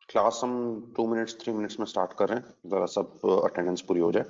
Class हम 2 minutes 3 minutes में start कर रहे हैं, जरा सब अटेंडेंस पूरी हो जाए।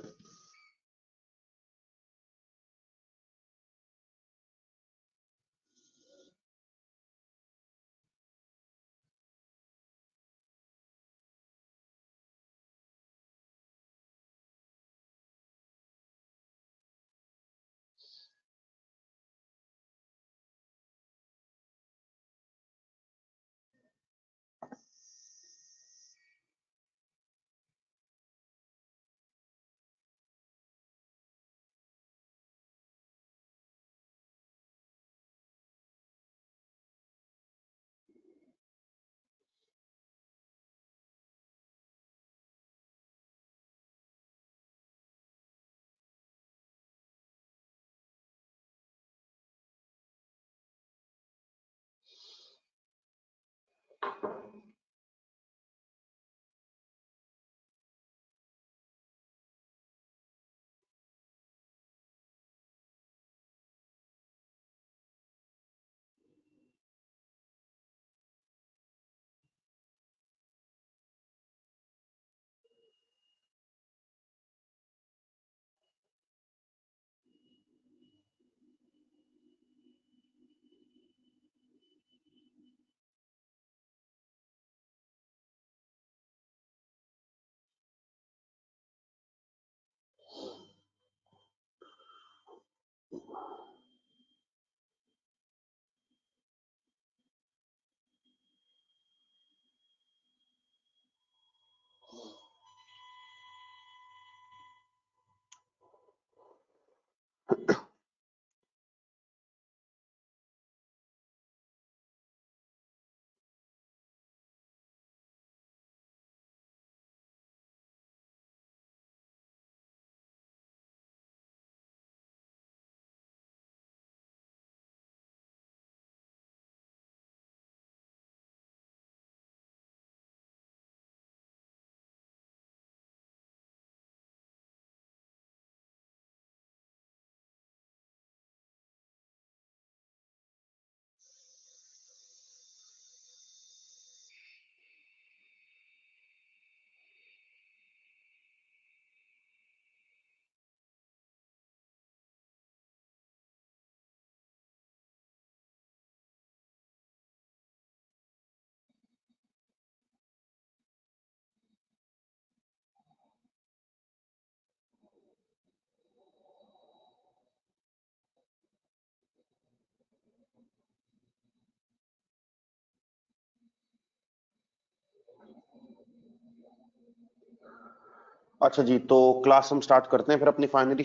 अच्छा जी, तो क्लास हम स्टार्ट करते हैं फिर अपनी फाइनली।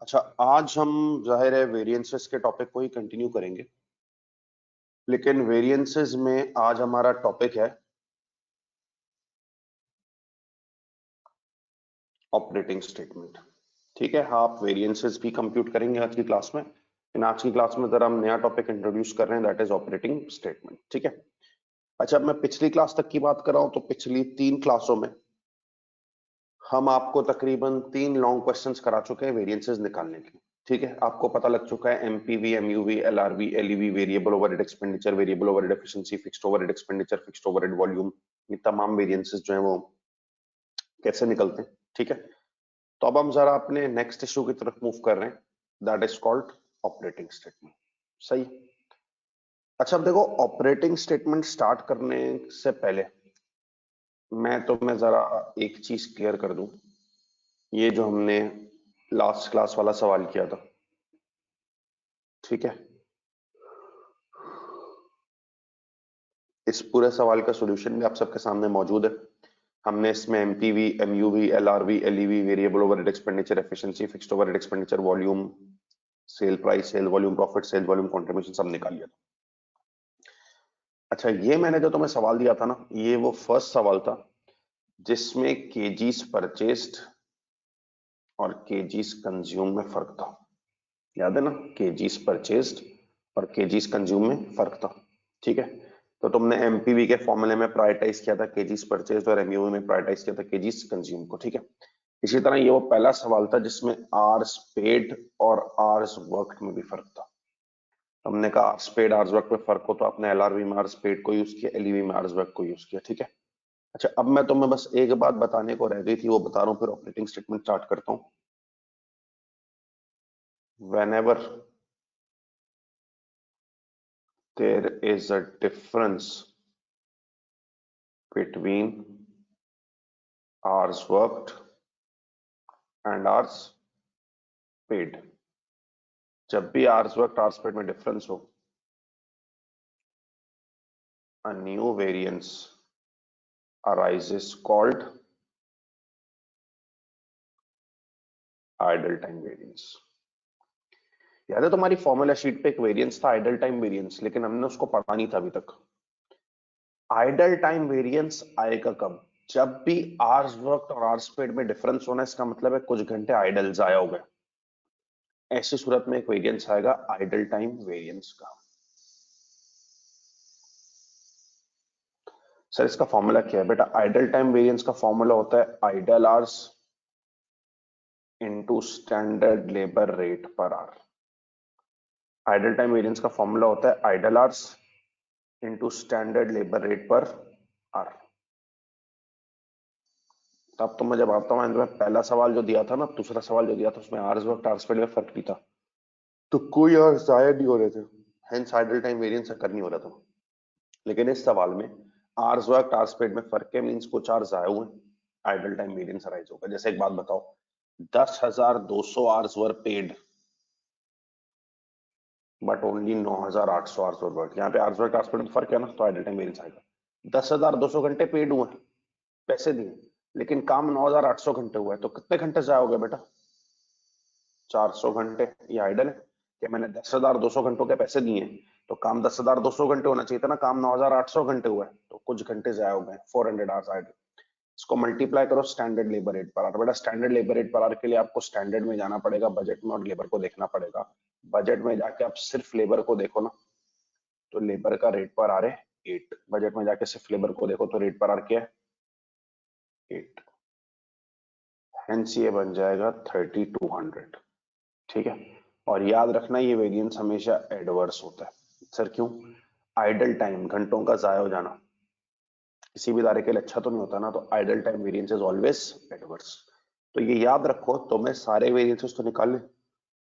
अच्छा, आज हम जाहिर है वेरिएंसेस के टॉपिक को ही कंटिन्यू करेंगे, लेकिन वेरिएंसेस में आज हमारा टॉपिक है ऑपरेटिंग स्टेटमेंट। ठीक है, हाँ, आप वेरिएंसेस भी कंप्यूट करेंगे आज की क्लास में, लेकिन आज की क्लास में जरा हम नया टॉपिक इंट्रोड्यूस कर रहे हैं, दैट इज ऑपरेटिंग स्टेटमेंट। ठीक है। अच्छा, अब मैं पिछली क्लास तक की बात कर रहा हूं, तो पिछली 3 क्लासों में हम आपको तकरीबन 3 लॉन्ग क्वेश्चंस करा चुके हैं वेरिएंसेस निकालने के। ठीक है, आपको पता लग चुका है MPV, MUV, LRV, LEV, variable overhead expenditure, variable overhead efficiency, fixed overhead expenditure, fixed overhead volume, ये तमाम वेरिएंसेस जो है वो कैसे निकलते हैं। ठीक है, तो अब हम जरा अपने नेक्स्ट इशू की तरफ मूव कर रहे हैं, that is called operating statement. सही। अच्छा, अब देखो, ऑपरेटिंग स्टेटमेंट स्टार्ट करने से पहले मैं जरा एक चीज क्लियर कर दूं। ये जो हमने लास्ट क्लास वाला सवाल किया था, ठीक है, इस पूरे सवाल का सॉल्यूशन भी आप सबके सामने मौजूद है। हमने इसमें MPV, MUV, LRV, LEV, variable overhead expenditure, efficiency, fixed overhead expenditure, volume, sale price, sale volume profit, sale volume contribution सब निकाल लिया था। अच्छा, ये मैंने जो तुम्हें सवाल दिया था ना, ये वो फर्स्ट सवाल था जिसमें केजीस परचेस्ड और केजीस कंज्यूम में फर्क था। याद है ना, केजीस परचेस्ड और केजीस कंज्यूम में फर्क था। ठीक है, तो तुमने एमपीवी के फॉर्मूले में प्रायोरिटाइज किया था केजीस परचेस्ड और एमयूवी में प्रायोरिटाइज किया था केजीस कंज्यूम को। ठीक है, इसी तरह ये वो पहला सवाल था जिसमें आर्स पेड और आर्स वर्कड में भी फर्क था। हमने कहा आर्स पेड आर्स वर्क में फर्क हो तो आपने एलआरबी में आर्स पेड को यूज किया, एलईवी में आर्स वर्क को यूज किया, ठीक है। अच्छा, अब मैं तुम्हें बस एक बात बताने को रह गई थी, वो बता रहा हूं, फिर ऑपरेटिंग स्टेटमेंट स्टार्ट करता हूं। whenever there is a difference between hours worked and hours paid, जब भी hours worked hours paid में डिफरेंस हो, a new variance arises called idle time variance। याद है तुम्हारी फॉर्मूला शीट पे एक वेरिएंस था आइडल टाइम वेरिएंस, लेकिन हमने उसको पढ़ा नहीं था अभी तक। आइडल टाइम वेरिएंस आएगा कब? जब भी आवर्स वर्कड और आवर्स पेड में डिफरेंस होना, इसका मतलब है कुछ घंटे आइडल जाया हो गए, ऐसी सूरत में एक वेरिएंस आएगा आइडल टाइम वेरिएंस का। सर इसका फॉर्मूला क्या है बेटा? आइडल टाइम वेरिएंस का फॉर्मूला होता है idle hours into standard labour rate per hour. Idle time variance का फॉर्मूला होता है idle hours into standard labour rate per hour. तब तो मैं जब आता हूँ पहला सवाल जो दिया था ना, दूसरा सवाल जो दिया था, उसमें आवर्स वर्क आवर्स पेड में फर्क नहीं था, तो कोई आवर्स जाया नहीं हो रहे थे, हेंस आइडल टाइम वेरिएंस अकर नहीं हो रहा था। लेकिन इस सवाल में आवर्स वर्क आवर्स पेड में फर्क है, मींस कुछ आवर्स आए हुए, आइडल टाइम वेरिएंस अराइज होगा। जैसे एक बात बताओ, 10,200 hours were paid but only 9,800 hours were work. यहाँ पे आवर्स वर्क आवर्स पेड में फर्क है ना, तो आइडल टाइम वेरिएंस आएगा। 10,200 घंटे पेड हुए, पैसे दिए, लेकिन काम 9,800 घंटे हुआ है, तो कितने घंटे जाया हो गया बेटा? 400 घंटे। ये आइडल है कि मैंने 10,200 घंटों के पैसे दिए हैं, तो काम 10,200 घंटे होना चाहिए था ना, काम 9,800 घंटे हुआ है, तो कुछ घंटे जाया हो गए, 400 आवर्स आइडल। इसको मल्टीप्लाई करो standard labour rate per hour. बेटा standard labour rate per hour के लिए आपको स्टैंडर्ड में जाना पड़ेगा, बजट में, और लेबर को देखना पड़ेगा। बजट में जाके आप सिर्फ लेबर को देखो ना, तो लेबर का रेट पर आर है 8। बजट में जाके सिर्फ लेबर को देखो तो रेट पर आर क्या है? 8। हेंस ये बन जाएगा 3,200, ठीक है। और याद रखना ये वेरिएंस हमेशा एडवर्स होता है। सर क्यों? आइडल टाइम, घंटों का जाया हो जाना, किसी भी इदारे के लिए अच्छा तो नहीं होता ना, तो idol time variance is always adverse. तो ये याद रखो, तो मैं सारे वेरिएंसेस तो निकाल ले,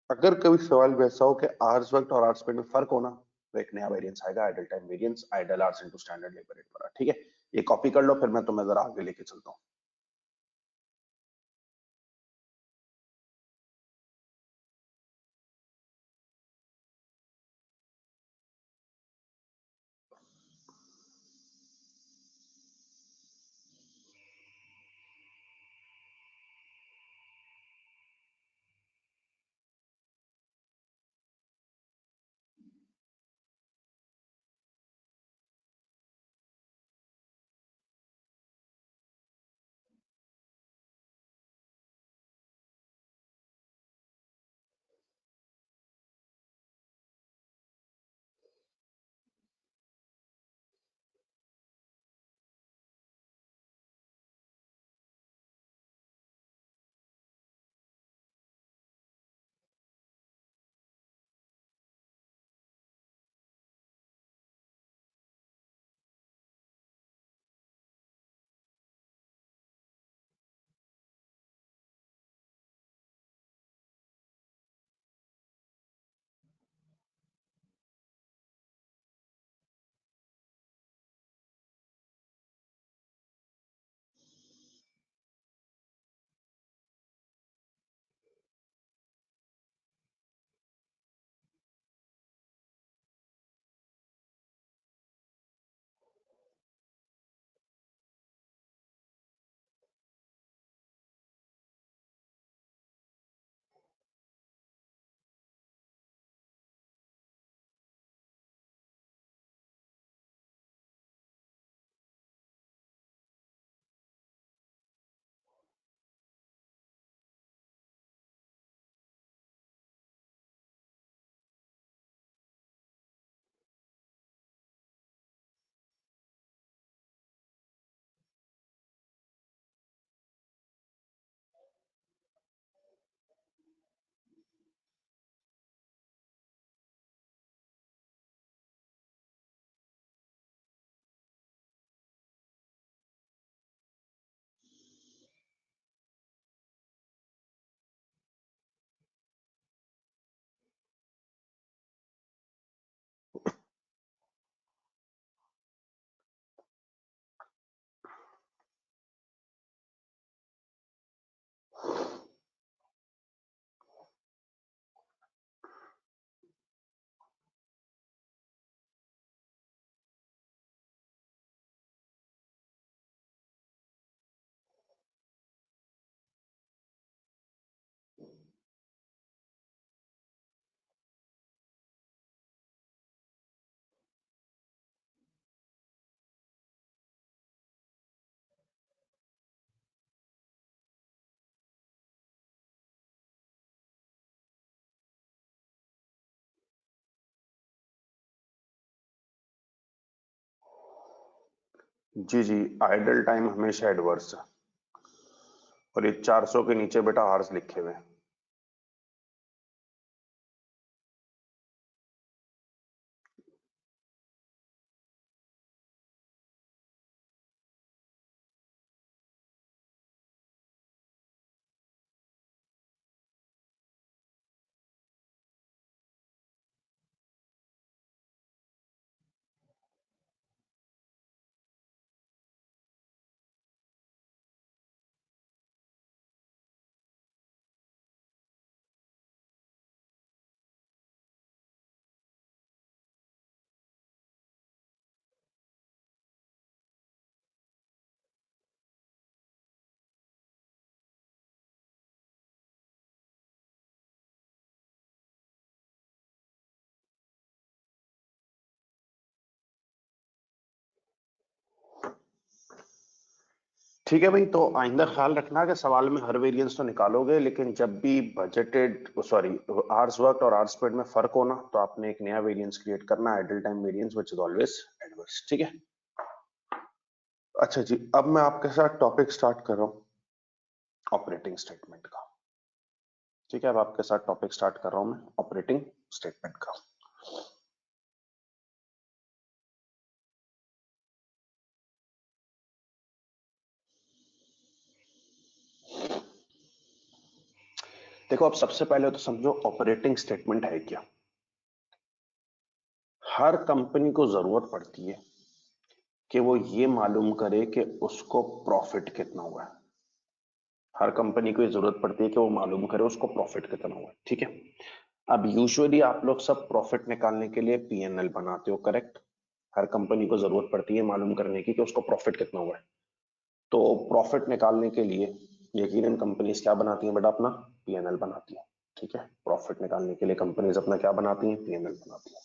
अगर कभी सवाल वैसा हो कि आवर्स वर्कड और आवर्स पेड में फर्क होना, तो एक नया वेरिएंस आएगा, idle time variance, idle hours into standard labour rate per, ठीक है। ये कॉपी कर लो, फिर मैं तुम्हें जरा आगे लेके चलता हूँ। जी जी, आइडल टाइम हमेशा एडवर्स है, और ये 400 के नीचे बेटा आर्स लिखे हुए हैं। ठीक है भाई, तो आइंदा ख्याल रखना कि सवाल में हर वेरिएंस तो निकालोगे, लेकिन जब भी बजटेड सॉरी आवर्स वर्क और आवर्स पेड में फर्क हो ना, तो आपने एक नया वेरिएंस क्रिएट करना, idol time variance which is always adverse. ठीक है। अच्छा जी, अब मैं आपके साथ टॉपिक स्टार्ट कर रहा हूँ ऑपरेटिंग स्टेटमेंट का। ठीक है, अब आपके साथ टॉपिक स्टार्ट कर रहा हूँ मैं ऑपरेटिंग स्टेटमेंट का। देखो, अब सबसे पहले तो समझो ऑपरेटिंग स्टेटमेंट है क्या। हर कंपनी को जरूरत पड़ती है कि वो ये मालूम करे कि उसको प्रॉफिट कितना हुआ है। हर कंपनी को ये जरूरत पड़ती है कि वो मालूम करे उसको प्रॉफिट कितना हुआ है। ठीक है। अब यूजुअली आप लोग सब प्रॉफिट निकालने के लिए पीएनएल बनाते हो, करेक्ट। हर कंपनी को जरूरत पड़ती है मालूम करने की कि उसको प्रॉफिट कितना हुआ है। तो प्रॉफिट निकालने के लिए यकीनन कंपनीज क्या बनाती हैं बेटा, अपना पीएनएल बनाती है। ठीक है, प्रॉफिट निकालने के लिए कंपनीज अपना क्या बनाती हैं, पीएनएल बनाती है।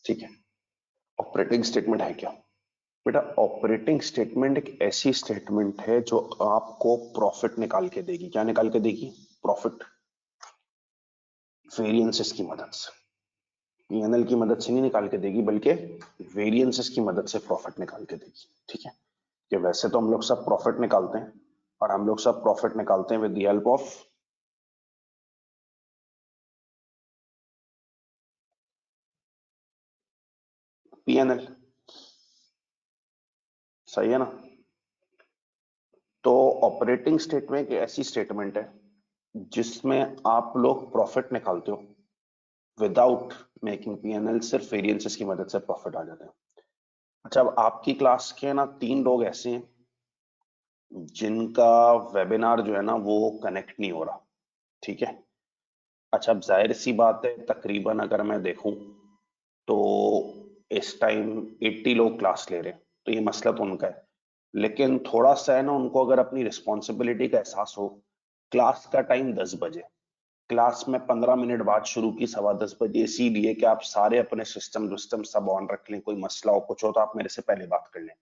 ठीक है। ऑपरेटिंग स्टेटमेंट है क्या बेटा? ऑपरेटिंग स्टेटमेंट एक ऐसी स्टेटमेंट है जो आपको प्रॉफिट निकाल के देगी। क्या निकाल के देगी? प्रॉफिट, वेरिएंसेस की मदद से। पीएनएल की मदद से नहीं निकाल के देगी, बल्कि वेरिएंसेस की मदद से प्रॉफिट निकाल के देगी। ठीक है, कि वैसे तो हम लोग सब प्रॉफिट निकालते हैं, और हम लोग सब प्रॉफिट निकालते हैं with the help of PNL. सही है ना? तो ऑपरेटिंग स्टेटमेंट एक ऐसी स्टेटमेंट है जिसमें आप लोग प्रॉफिट निकालते हो विदाउट मेकिंग पीएनएल, सिर्फ वेरिएंसेस की मदद से प्रॉफिट आ जाते हैं। अच्छा, अब आपकी क्लास के ना 3 लोग ऐसे हैं जिनका वेबिनार जो है ना वो कनेक्ट नहीं हो रहा। ठीक है। अच्छा, अब जाहिर सी बात है, तकरीबन अगर मैं देखूं तो इस टाइम 80 लोग क्लास ले रहे हैं, तो ये मसला तो उनका है। लेकिन थोड़ा सा है ना, उनको अगर अपनी रिस्पॉन्सिबिलिटी का एहसास हो। क्लास का टाइम 10 बजे, क्लास में 15 मिनट बाद शुरू की 10:15 इसीलिए कि आप सारे अपने सिस्टम विस्टम सब ऑन रख लें, कोई मसला हो कुछ हो तो आप मेरे से पहले बात कर लें।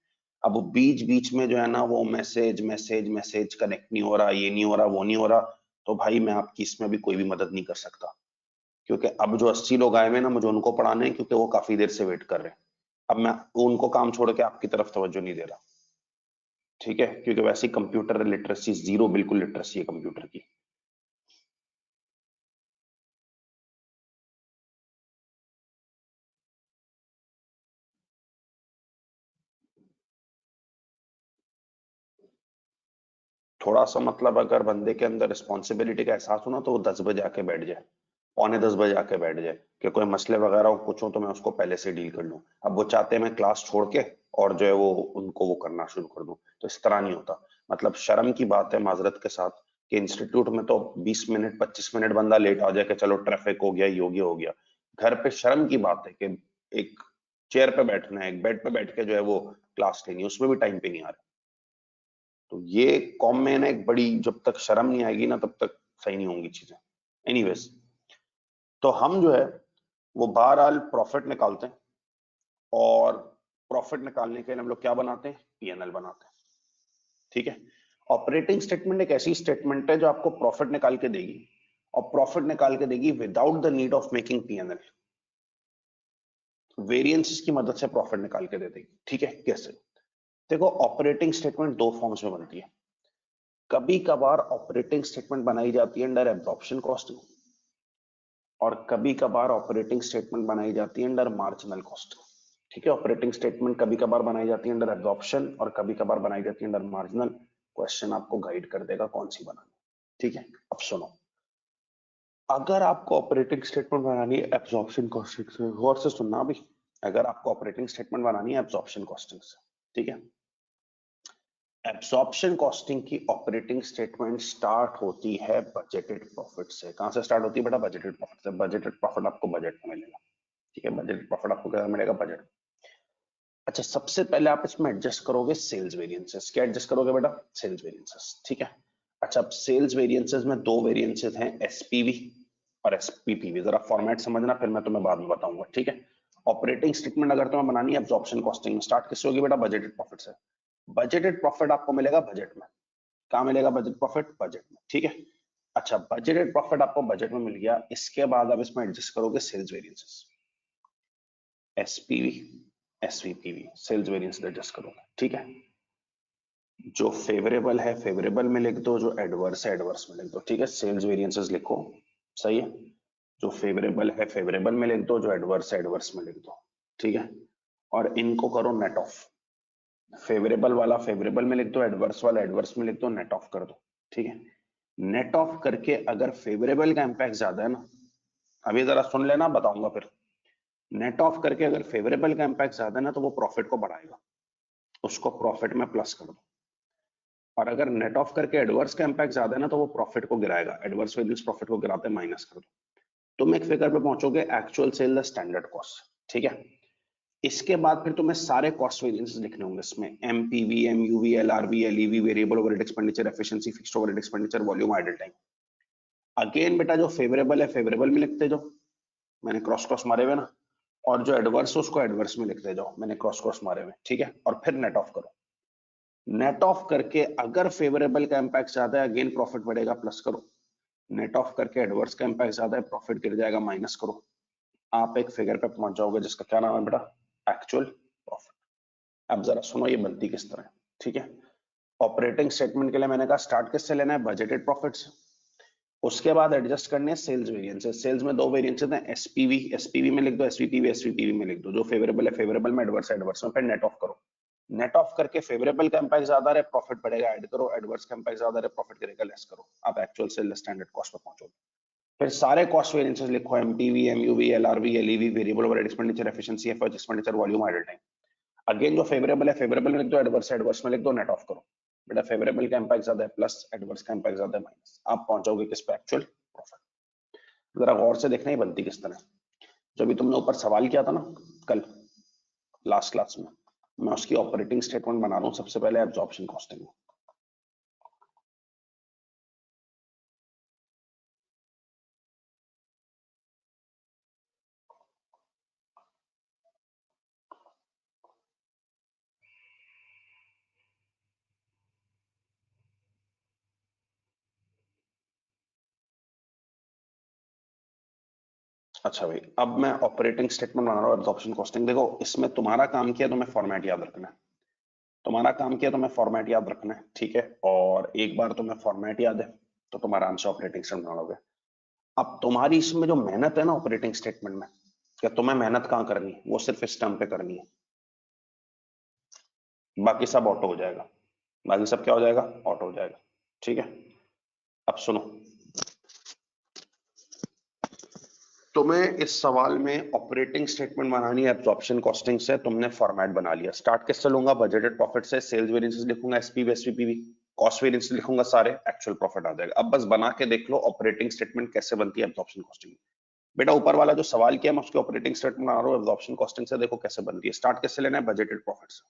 अब वो बीच बीच में जो है ना, वो मैसेज मैसेज मैसेज कनेक्ट नहीं हो रहा, ये नहीं हो रहा, वो नहीं हो रहा, तो भाई मैं आपकी इसमें भी कोई भी मदद नहीं कर सकता। क्योंकि अब जो 80 लोग आए हुए हैं ना, मुझे उनको पढ़ाने हैं, क्योंकि वो काफी देर से वेट कर रहे हैं। अब मैं उनको काम छोड़ के आपकी तरफ तवज्जो नहीं दे रहा। ठीक है, क्योंकि वैसे ही कंप्यूटर लिटरेसी जीरो, बिल्कुल लिटरेसी है कंप्यूटर की। थोड़ा सा मतलब अगर बंदे के अंदर रिस्पॉन्सिबिलिटी का एहसास हो ना, तो वो 10 बजे आके बैठ जाए, पौने 10 बजे आके बैठ जाए, कि कोई मसले वगैरह हो कुछ हो तो मैं उसको पहले से डील कर लूं। अब वो चाहते हैं मैं क्लास छोड़ के और जो है वो उनको वो करना शुरू कर दूं, तो इस तरह नहीं होता। मतलब शर्म की बात है माजरत के साथ, कि इंस्टीट्यूट में तो 20 मिनट 25 मिनट बंदा लेट आ जाए कि चलो ट्रैफिक हो गया, ये हो गया, हो गया। घर पे शर्म की बात है कि एक चेयर पे बैठना है, एक बेड पे बैठ के जो है वो क्लास लेनी है, उसमें भी टाइम पे नहीं आ रहा। तो ये कॉम में ना एक बड़ी, जब तक शर्म नहीं आएगी ना तब तक सही नहीं होंगी चीजें। एनीवेज, तो हम जो है वो बहरहाल प्रॉफिट निकालते हैं, और प्रॉफिट निकालने के लिए हम लोग क्या बनाते हैं, पीएनएल बनाते हैं। ठीक है। ऑपरेटिंग स्टेटमेंट एक ऐसी स्टेटमेंट है जो आपको प्रॉफिट निकाल के देगी, और प्रॉफिट निकाल के देगी without the need of making PNL. Variances की मदद से प्रॉफिट निकाल के दे देगी। ठीक है, कैसे? देखो ऑपरेटिंग स्टेटमेंट दो फॉर्म्स में बनती है। कभी कभार ऑपरेटिंग स्टेटमेंट बनाई जाती है अंडर एब्जॉर्प्शन कॉस्टिंग और कभी कभार ऑपरेटिंग स्टेटमेंट बनाई जाती है अंडर मार्जिनल कॉस्टिंग। ठीक है, ऑपरेटिंग स्टेटमेंट कभी कभार बनाई जाती है अंडर एब्जॉर्प्शन और कभी कभार बनाई जाती है अंडर मार्जिनल। क्वेश्चन आपको गाइड कर देगा कौन सी बनानी। ठीक है, अब सुनो, अगर आपको ऑपरेटिंग स्टेटमेंट बनानी है एब्जॉर्प्शन कॉस्टिंग से, गौर से सुनना अभी, अगर आपको ऑपरेटिंग स्टेटमेंट बनानी है एब्जॉर्प्शन कॉस्टिंग से, ठीक है, एब्जॉर्प्शन कॉस्टिंग की ऑपरेटिंग स्टेटमेंट स्टार्ट होती है बजटेड प्रॉफिट से। कहां से स्टार्ट होती है बेटा? बजटेड प्रॉफिट से। बजटेड प्रॉफिट आपको बजट में मिलेगा। ठीक है, बजटेड प्रॉफिट आपको क्या मिलेगा? बजट। अच्छा, सबसे पहले आप इसमें एडजस्ट करोगे सेल्स वेरिएंसेस। क्या एडजस्ट करोगे बेटा? Sales variances. ठीक है, अच्छा अब सेल्स वेरिएंसेस में दो वेरिएंसेस हैं, एसपीवी और एसपीपीवी। जरा फॉर्मेट समझना, फिर मैं तुम्हें बाद में बताऊंगा। ठीक है, ऑपरेटिंग स्टेटमेंट अगर तुम्हें बनानी है एब्जॉर्प्शन कॉस्टिंग में, स्टार्ट किससे होगी बेटा? बजटेड प्रॉफिट से। बजटेड प्रॉफिट आपको मिलेगा बजट में। कहाँ मिलेगा बजट प्रॉफिट? बजट में। ठीक है, अच्छा बजटेड प्रॉफिट आपको बजट में मिल गया, इसके बाद आप इसमें एडजस्ट करोगे sales variances, SPV SVPV, sales variance adjust करोगे। ठीक है, जो फेवरेबल है फेवरेबल में लिख दो, जो एडवर्स है एडवर्स में लिख दो। ठीक है, सेल्स वेरिएंसेस लिखो, सही है, जो फेवरेबल है फेवरेबल में लिख दो, जो एडवर्स है एडवर्स में लिख दो। ठीक है, और इनको करो नेट ऑफ। फेवरेबल वाला फेवरेबल में लिख दो, एडवर्स वाला एडवर्स में लिख दो, नेट ऑफ कर दो। ठीक है, नेट ऑफ करके अगर फेवरेबल का इंपैक्ट ज्यादा है ना, अभी जरा सुन लेना, बताऊंगा फिर। नेट ऑफ करके अगर फेवरेबल का इंपैक्ट ज्यादा है ना, तो वो प्रॉफिट को बढ़ाएगा, उसको प्रॉफिट में प्लस कर दो। और अगर नेट ऑफ करके एडवर्स का इंपैक्ट ज्यादा है ना, तो वो प्रॉफिट को गिराएगा, एडवर्स वैल्यूज प्रॉफिट को गिराते हैं, माइनस कर दो। तुम एक फिगर पे पहुंचोगे, actual sale the standard cost. ठीक है, इसके बाद फिर तुम्हें सारे कॉस्ट वेरिएंसेस लिखने होंगे इसमें, MPV, MUV, LRV, LEV, variable overhead expenditure, efficiency, fixed overhead expenditure, volume, idle time. Again बेटा जो फेवरेबल है फेवरेबल में लिखते जाओ, मैंने क्रॉस क्रॉस मारे हुए ना, और जो एडवर्स है उसको एडवर्स में लिखते जाओ, मैंने क्रॉस क्रॉस मारे हुए। ठीक है, और फिर नेट ऑफ करो। नेट ऑफ करके अगर फेवरेबल का इंपैक्ट ज्यादा है, अगेन प्रॉफिट बढ़ेगा, प्लस करो। नेट ऑफ करके एडवर्स का इंपैक्ट ज्यादा है, प्रॉफिट गिर जाएगा, माइनस करो। आप एक फिगर पे पहुंच जाओगे जिसका क्या नाम है बेटा? Actual profit. अब जरा सुनो ये बनती किस तरह है। ठीक है, ऑपरेटिंग स्टेटमेंट के लिए मैंने कहा स्टार्ट किससे लेना है? बजटेड प्रॉफिट से। उसके बाद एडजस्ट करने हैं सेल्स वेरिएंसेस। सेल्स में दो वेरिएंसेस हैं, एसपीवी, एसपीवी में लिख दो, एसवीपीवी, एसवीपीवी में लिख दो, जो फेवरेबल है फेवरेबल में, एडवर्स है एडवर्स में, फिर नेट ऑफ करो। नेट ऑफ करके फेवरेबल का इंपैक्ट ज्यादा रहे, प्रॉफिट बढ़ेगा, ऐड करो, एडवर्स का इंपैक्ट ज्यादा रहे, प्रॉफिट गिरेगा, लेस करो। आप actual sale standard cost per पहुंचोगे। फिर सारे कॉस्ट वेरिएंसेस लिखो, MPV, MUV, LRV, LEV, variable overhead expenditure, efficiency, FH expenditure, volume, idle time. Again जो फेवरेबल है फेवरेबल में लिख दो, एडवर्स है एडवर्स में लिख दो, नेट ऑफ करो। बेटा फेवरेबल का इंपैक्ट ज्यादा है प्लस, एडवर्स का इंपैक्ट ज्यादा है माइनस, आप पहुंचोगे किस पे? Actual profit. जरा गौर से देखना ही बनती किस तरह। जो भी तुमने ऊपर सवाल किया था ना कल लास्ट क्लास में, मैं उसकी ऑपरेटिंग स्टेटमेंट बना रहा हूं सबसे पहले एब्जॉर्प्शन कॉस्टिंग में। अच्छा भाई, अब मैं ऑपरेटिंग स्टेटमेंट बना रहा हूँ एब्जॉर्प्शन कॉस्टिंग। देखो इसमें तुम्हारा काम किया, तुम्हें फॉर्मेट याद रखना है। तुम्हारा काम किया, तुम्हें फॉर्मेट याद रखना है। ठीक है, और एक बार तुम्हें फॉर्मेट याद है तो तुम आराम से ऑपरेटिंग स्टेटमेंट बनाओगे। अब तुम्हारी इसमें जो मेहनत है ना ऑपरेटिंग स्टेटमेंट में, क्या तुम्हें मेहनत कहाँ करनी है? वो सिर्फ इस टर्म पे करनी है, बाकी सब ऑटो हो जाएगा। बाकी सब क्या हो जाएगा? ऑटो हो जाएगा। ठीक है, अब सुनो, तुम्हें इस सवाल में ऑपरेटिंग स्टेटमेंट बनानी है एब्जॉर्प्शन कॉस्टिंग से। तुमने फॉर्मेट बना लिया, स्टार्ट किससे लूंगा? बजटेड प्रॉफिट से। सेल्स वेरिएंसेस लिखूंगा, एसपीवी, एसवीपीवी, कॉस्ट वेरिएंस लिखूंगा सारे, एक्चुअल प्रॉफिट आ जाएगा। अब बस बना के देख लो ऑपरेटिंग स्टेटमेंट कैसे बनती है एब्जॉर्प्शन कॉस्टिंग। बेटा ऊपर वाला जो सवाल किया मैं उसके ऑपरेटिंग स्टेटमेंट बना रहा हूँ एब्जॉर्प्शन कॉस्टिंग से, देखो कैसे बनती है। स्टार्ट किससे लेना है? बजटेड प्रॉफिट से।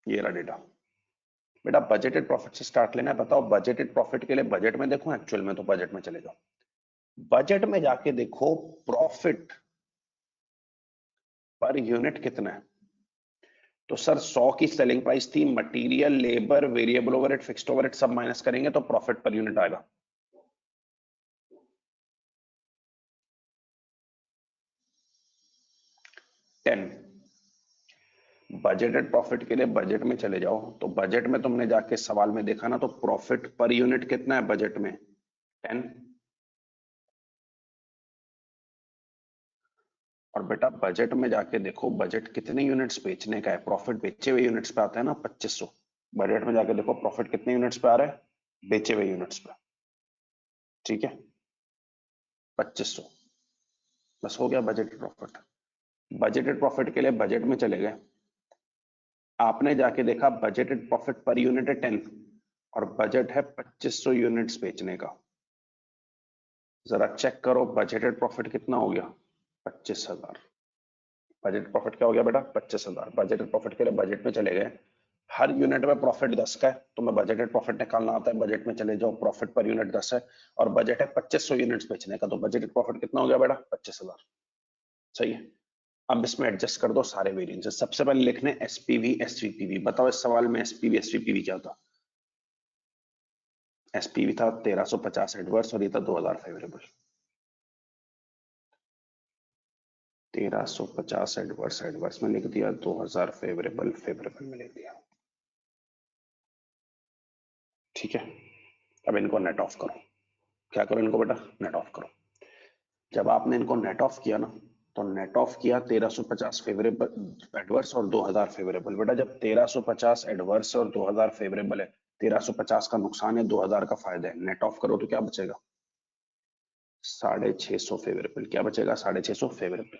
ये रहा डेटा। बेटा बजटेड प्रॉफिट से स्टार्ट लेना है। बताओ बजटेड प्रॉफिट के लिए बजट में देखो, एक्चुअल में, तो बजट में चले जाओ। बजट में जाके देखो प्रॉफिट पर यूनिट कितना है। तो सर 100 की सेलिंग प्राइस थी, material, labour, variable overhead, fixed overhead सब माइनस करेंगे तो प्रॉफिट पर यूनिट आएगा। 10। बजटेड प्रॉफिट के लिए बजट में चले जाओ, तो बजट में तुमने जाके सवाल में देखा ना, तो प्रॉफिट पर यूनिट कितना है बजट में? 10। और बेटा बजट में जाके देखो बजट कितने यूनिट्स बेचने का है, प्रॉफिट बेचे हुए यूनिट्स पे आता है ना 2500। बजट में जाके देखो प्रॉफिट कितने यूनिट्स पे आ रहा है, बेचे हुए यूनिट्स पे, ठीक है 2500। बस हो गया बजटेड प्रॉफिट। बजटेड प्रॉफिट के लिए बजट में चले गए, आपने जाके देखा बजटेड प्रॉफिट पर यूनिट है 10 और बजट है 2500 यूनिट्स बेचने का। जरा चेक करो बजटेड प्रॉफिट कितना हो गया, 25,000। बजट प्रॉफिट क्या हो गया बेटा, 25,000। बजटेड प्रॉफिट के लिए बजट में चले गए, हर यूनिट में प्रॉफिट 10 का है, तुम्हें बजटेड प्रॉफिट निकालना आता है, बजट में चले जाओ, प्रॉफिट पर यूनिट 10 है और बजट है 2500 यूनिट्स बेचने का, तो बजटेड प्रॉफिट कितना हो गया बेटा, 25,000। सही है। अब इसमें एडजस्ट कर दो सारे वेरिएंसेस। सबसे पहले लिखने एसपीवी एसवीपीवी। बताओ इस सवाल में एसपीवी एसवीपीवी क्या था? एसपीवी था 1350 एडवर्स और ये था 2000 फेवरेबल। 1350 एडवर्स, एडवर्स में लिख दिया, 2000 फेवरेबल, फेवरेबल में लिख दिया, ठीक है। अब इनको नेट ऑफ करो। क्या करो इनको बेटा, नेट ऑफ करो। जब आपने इनको नेट ऑफ किया ना, तो नेट ऑफ किया 1350 फेवरेबल एडवर्स और 2000 फेवरेबल। बेटा जब 1350 एडवर्स और 2000 फेवरेबल है, 1350 का नुकसान है, 2000 का फायदा है, नेट ऑफ करो तो क्या बचेगा, 650 फेवरेबल। क्या बचेगा, 650 फेवरेबल।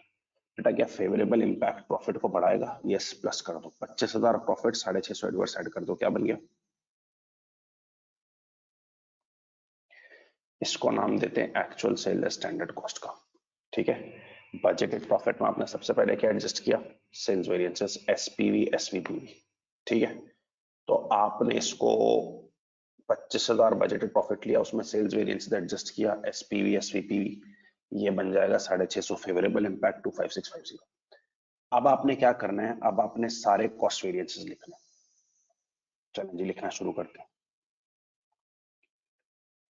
बेटा क्या फेवरेबल इंपैक्ट प्रॉफिट को बढ़ाएगा? यस, प्लस कर दो, 25,000 प्रॉफिट, 650 एडवर्स ऐड कर दो, क्या बन गया? इसको नाम देते हैं एक्चुअल सेल स्टैंडर्ड कॉस्ट का, ठीक है। बजटेड प्रॉफिट में आपने सबसे पहले क्या एडजस्ट किया, सेल्स वेरिएंसेस, एसपीवी एसवीपीवी, ठीक है। तो आपने इसको 25,000 बजटेड प्रॉफिट लिया, उसमें सेल्स वेरिएंस एडजस्ट किया, एसपीवी एसवीपीवी, ये बन जाएगा 650 फेवरेबल इंपैक्ट 25650। अब आपने क्या करना है, अब आपने सारे कॉस्ट वेरिएंसेस लिखना है। चलें जी लिखना शुरू करते हैं।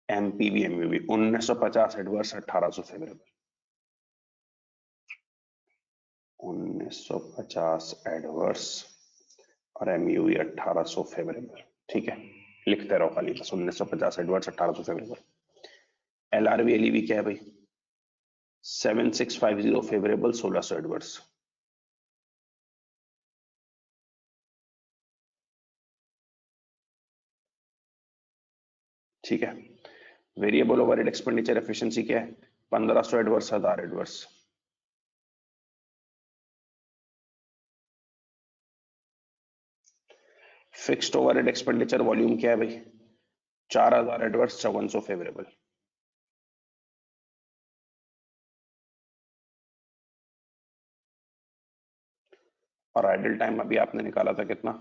MPV MUV 1950 adverse, 1800 favourable. 1950 adverse और एमयूवी 1800 फेवरेबल, ठीक है। लिखते रहो खाली बस, 1950 एडवर्स 1800 फेवरेबल। एलआरवी एलईवी क्या है भाई, 7650 फेवरेबल, 1600 एडवर्स। ठीक है। वेरिएबल ओवरहेड एक्सपेंडिचर एफिशिएंसी क्या है, 1500 adverse, 1000 adverse. Fixed overhead expenditure volume क्या है भाई, 4000 एडवर्स, 5400 फेवरेबल। और आइडल टाइम अभी आपने निकाला था कितना,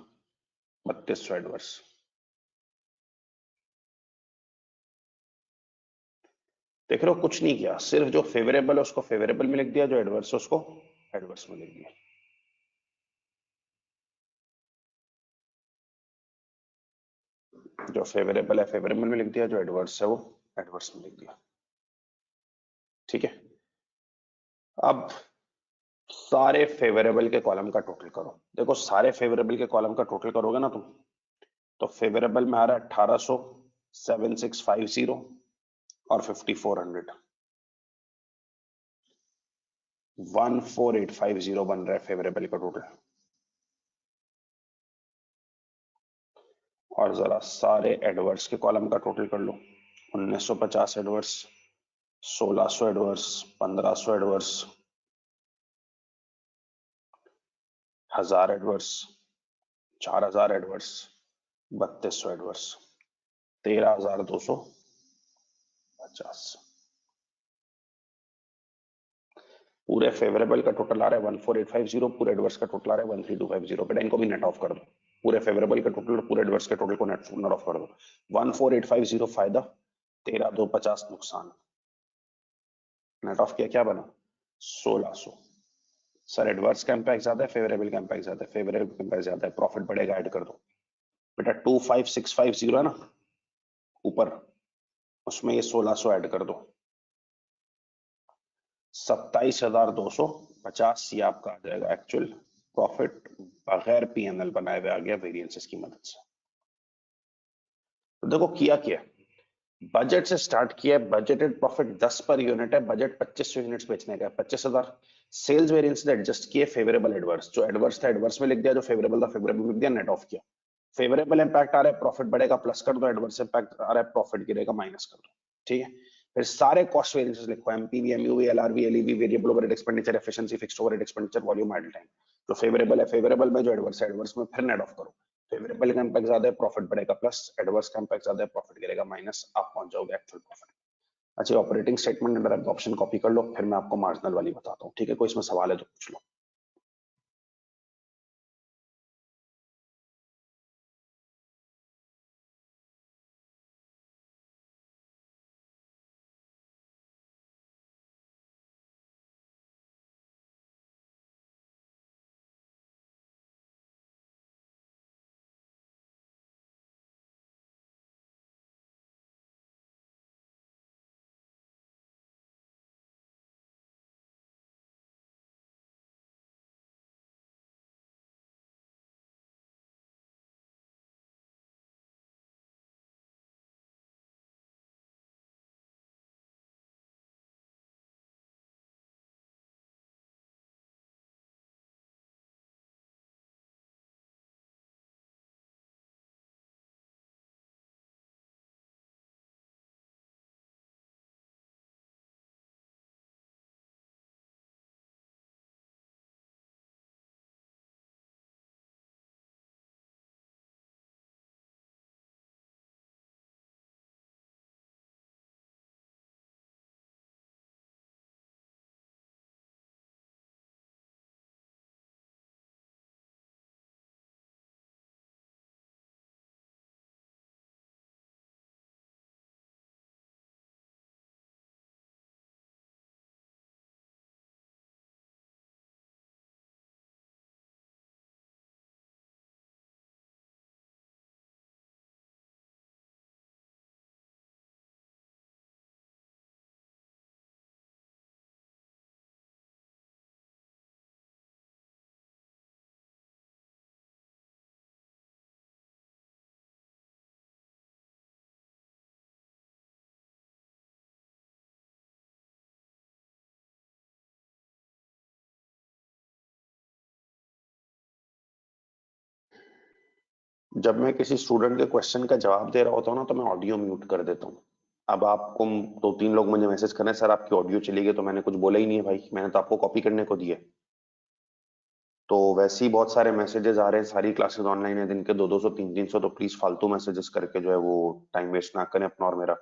3200 एडवर्स। देख रहे हो कुछ नहीं किया, सिर्फ जो फेवरेबल है उसको फेवरेबल में लिख दिया, जो एडवर्स है उसको एडवर्स में लिख दिया। जो फेवरेबल है फेवरेबल में लिख दिया, जो एडवर्स है वो एडवर्स में लिख दिया, ठीक है। अब सारे फेवरेबल के कॉलम का टोटल करो। देखो सारे फेवरेबल के कॉलम का टोटल करोगे ना तुम, तो फेवरेबल में आ रहा है 1800, 7650 और 5400, 14850 बन रहा है फेवरेबल का टोटल। और जरा सारे एडवर्स के कॉलम का टोटल कर लो, 1950 adverse, 1600 adverse, 1500 adverse, 1000 adverse, 4000 adverse, 3200 adverse, 13,250। पूरे फेवरेबल का टोटल आ रहा है 14850, पूरे एडवर्स का टोटल आ रहा है 13250। बेटा इनको भी नेट ऑफ कर दो, पूरे फेवरेबल के टोटल और पूरे एडवर्स के टोटल को नेट ऑफ कर दो। 14850 फायदा, 13,250 नुकसान, नेट ऑफ किया, क्या बना, 1600। सर एडवर्स का इम्पैक्ट ज्यादा है, फेवरेबल का इम्पैक्ट ज्यादा है, फेवरेबल का इम्पैक्ट ज्यादा है, प्रॉफिट बढ़ेगा, ऐड कर दो। बेटा 25650 है ना ऊपर, उसमें ये 1600 ऐड कर दो, 27,250 ये आपका आ जाएगा एक्चुअल प्रॉफिट बगैर पीएनएल बनाए हुए आ गया वेरिएंसेस की मदद से। तो देखो किया क्या, बजट से स्टार्ट किया है, बजटेड प्रॉफिट 10 पर यूनिट है, बजट 2500 यूनिट्स बेचने का है, 25,000 सेल्स वेरिएंस एडजस्ट किए, फेवरेबल एडवर्स, जो एडवर्स था एडवर्स में लिख दिया, जो फेवरेबल था फेवरेबल लिख दिया, नेट ऑफ किया। फेवरेबल इंपैक्ट आ रहा है प्रॉफिट बढ़ेगा प्लस कर दो, एडवर्स इंपैक्ट आ रहा है प्रॉफिट गिरेगा माइनस कर दो, ठीक है। फिर सारे कॉस्ट वेरिएंसेस लिखो, MPV, MUV, LRV, LEV, variable overhead expenditure, efficiency, fixed overhead expenditure, volume, idle time. जो फेवरेबल है फेवरेबल में, जो एडवर्स है एडवर्स में, फिर नेट ऑफ करो। फेवरेबल का इंपैक्ट ज्यादा है प्रॉफिट बढ़ेगा प्लस, एडवर्स का इंपैक्ट ज्यादा है प्रॉफिट गिरेगा माइनस, आप पहुंच जाओगे एक्चुअल प्रॉफिट। अच्छा, operating statement under absorption copy कर लो, फिर मैं आपको मार्जिनल वाली बताता हूँ, ठीक है। कोई इसमें सवाल है तो पूछ लो। जब मैं किसी स्टूडेंट के क्वेश्चन का जवाब दे रहा होता हूँ ना, तो मैं ऑडियो म्यूट कर देता हूँ। अब आपको दो तीन लोग मुझे मैसेज कर रहे हैं, सर आपकी ऑडियो चली गई, तो मैंने कुछ बोला ही नहीं है भाई, मैंने तो आपको कॉपी करने को दिया है। तो वैसे ही बहुत सारे मैसेजेस आ रहे हैं, सारी क्लासेस ऑनलाइन है, दिन के 200 300 तो प्लीज फालतू मैसेजेस करके जो है वो टाइम वेस्ट ना करें अपना और मेरा।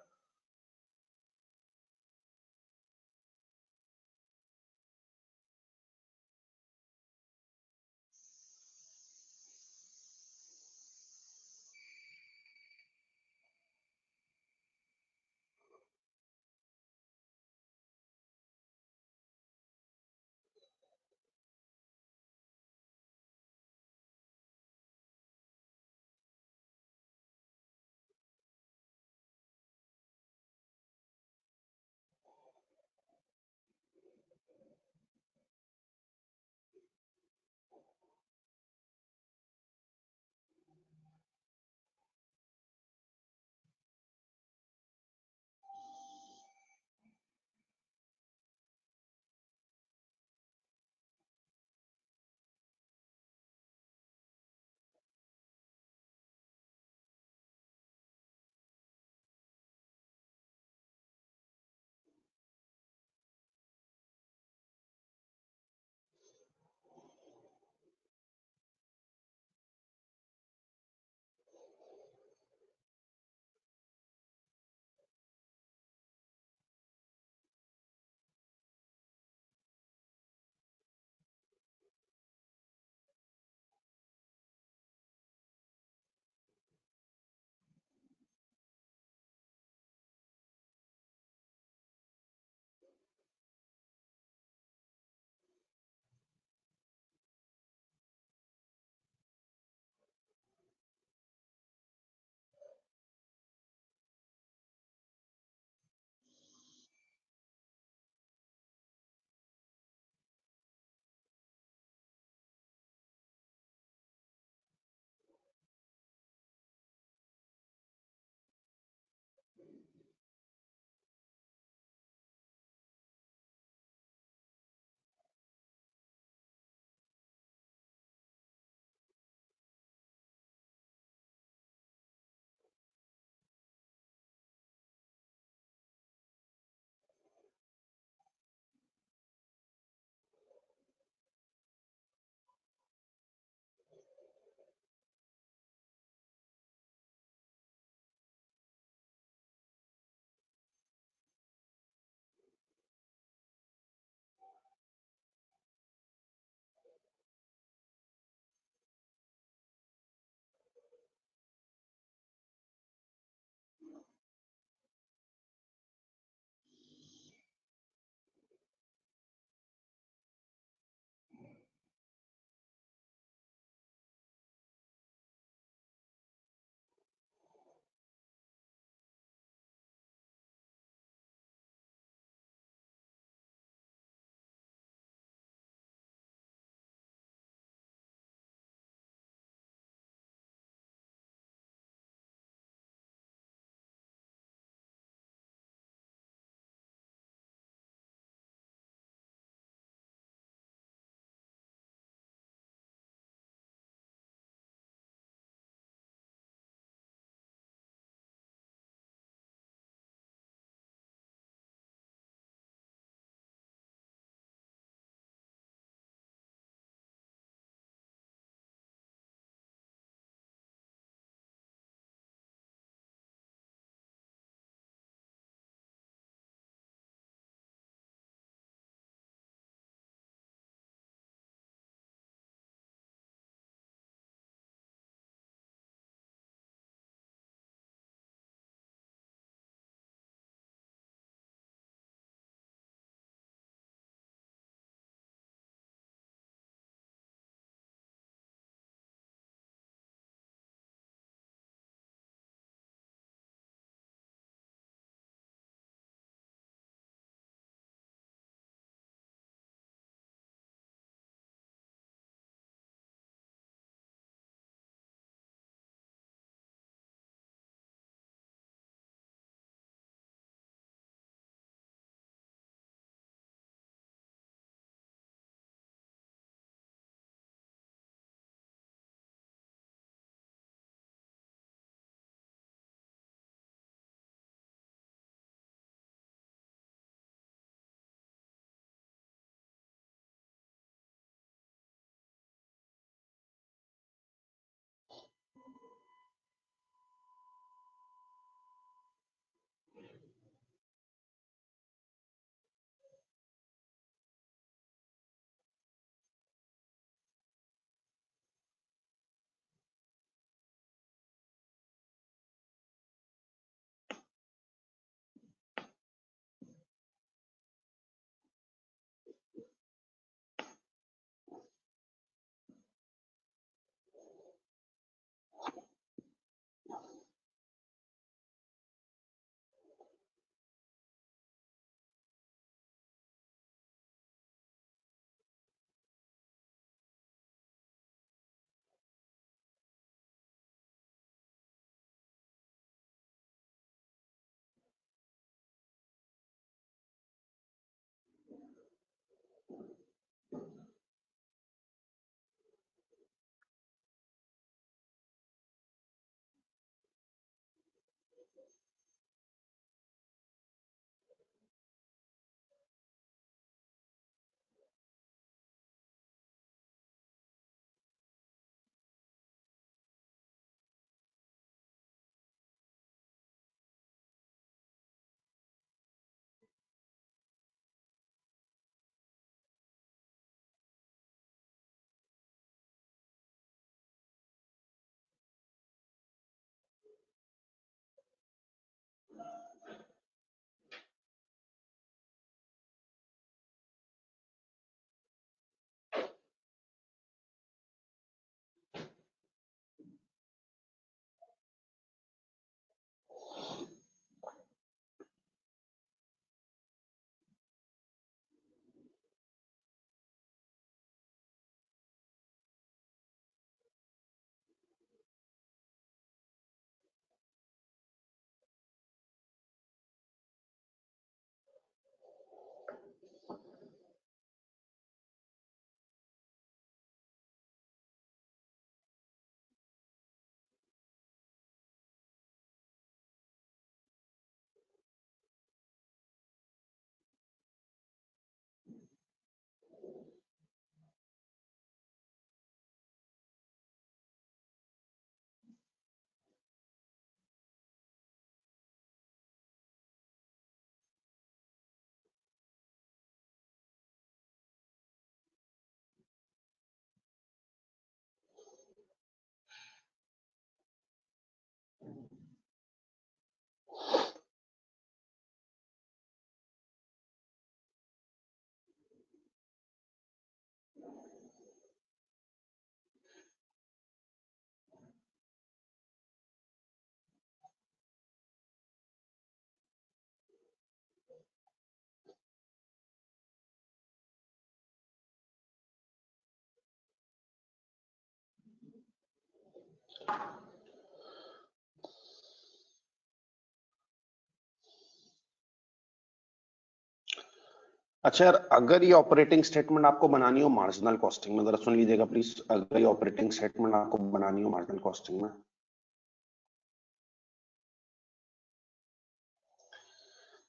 अच्छा यार, अगर ये ऑपरेटिंग स्टेटमेंट आपको बनानी हो मार्जिनल कॉस्टिंग में, जरा सुन लीजिएगा प्लीज। अगर ये ऑपरेटिंग स्टेटमेंट आपको बनानी हो मार्जिनल कॉस्टिंग में,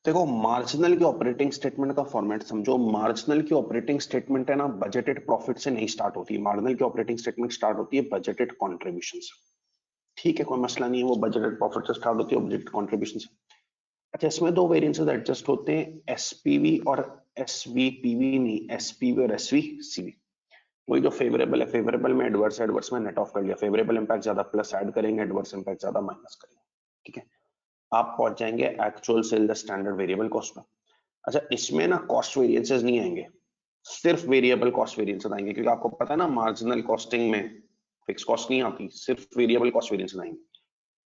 देखो मार्जिनल की ऑपरेटिंग स्टेटमेंट का फॉर्मेट समझो। मार्जिनल की ऑपरेटिंग स्टेटमेंट है ना, बजटेड प्रॉफिट से नहीं स्टार्ट होती है। मार्जिनल की ऑपरेटिंग स्टेटमेंट स्टार्ट होती है बजटेड कंट्रीब्यूशन से। ठीक है, कोई मसला नहीं है, वो बजटेड प्रॉफिट से स्टार्ट होती है बजटेड कंट्रीब्यूशन से। अच्छा, इसमें दो वेरिएंसेस एडजस्ट होते हैं, एसपीवी और एसवीपीवी, नहीं एसपीवी और एसवीसीवी। वही जो फेवरेबल है, फेवरेबल में एडवर्स, एडवर्स में नेट ऑफ कर लिया। फेवरेबल इंपैक्ट ज्यादा प्लस ऐड करेंगे, एडवर्स इंपैक्ट ज्यादा माइनस करेंगे। ठीक है, आप पहुंच जाएंगे actual sale the standard variable cost में। अच्छा, इसमें ना कॉस्ट वेरिएंसेस नहीं आएंगे, सिर्फ वेरिएबल कॉस्ट वेरिएंसेस आएंगे, क्योंकि आपको पता है ना मार्जिनल कॉस्टिंग में फिक्स कॉस्ट नहीं आती, सिर्फ वेरिएबल कॉस्ट वेरिएंसेस आएंगे।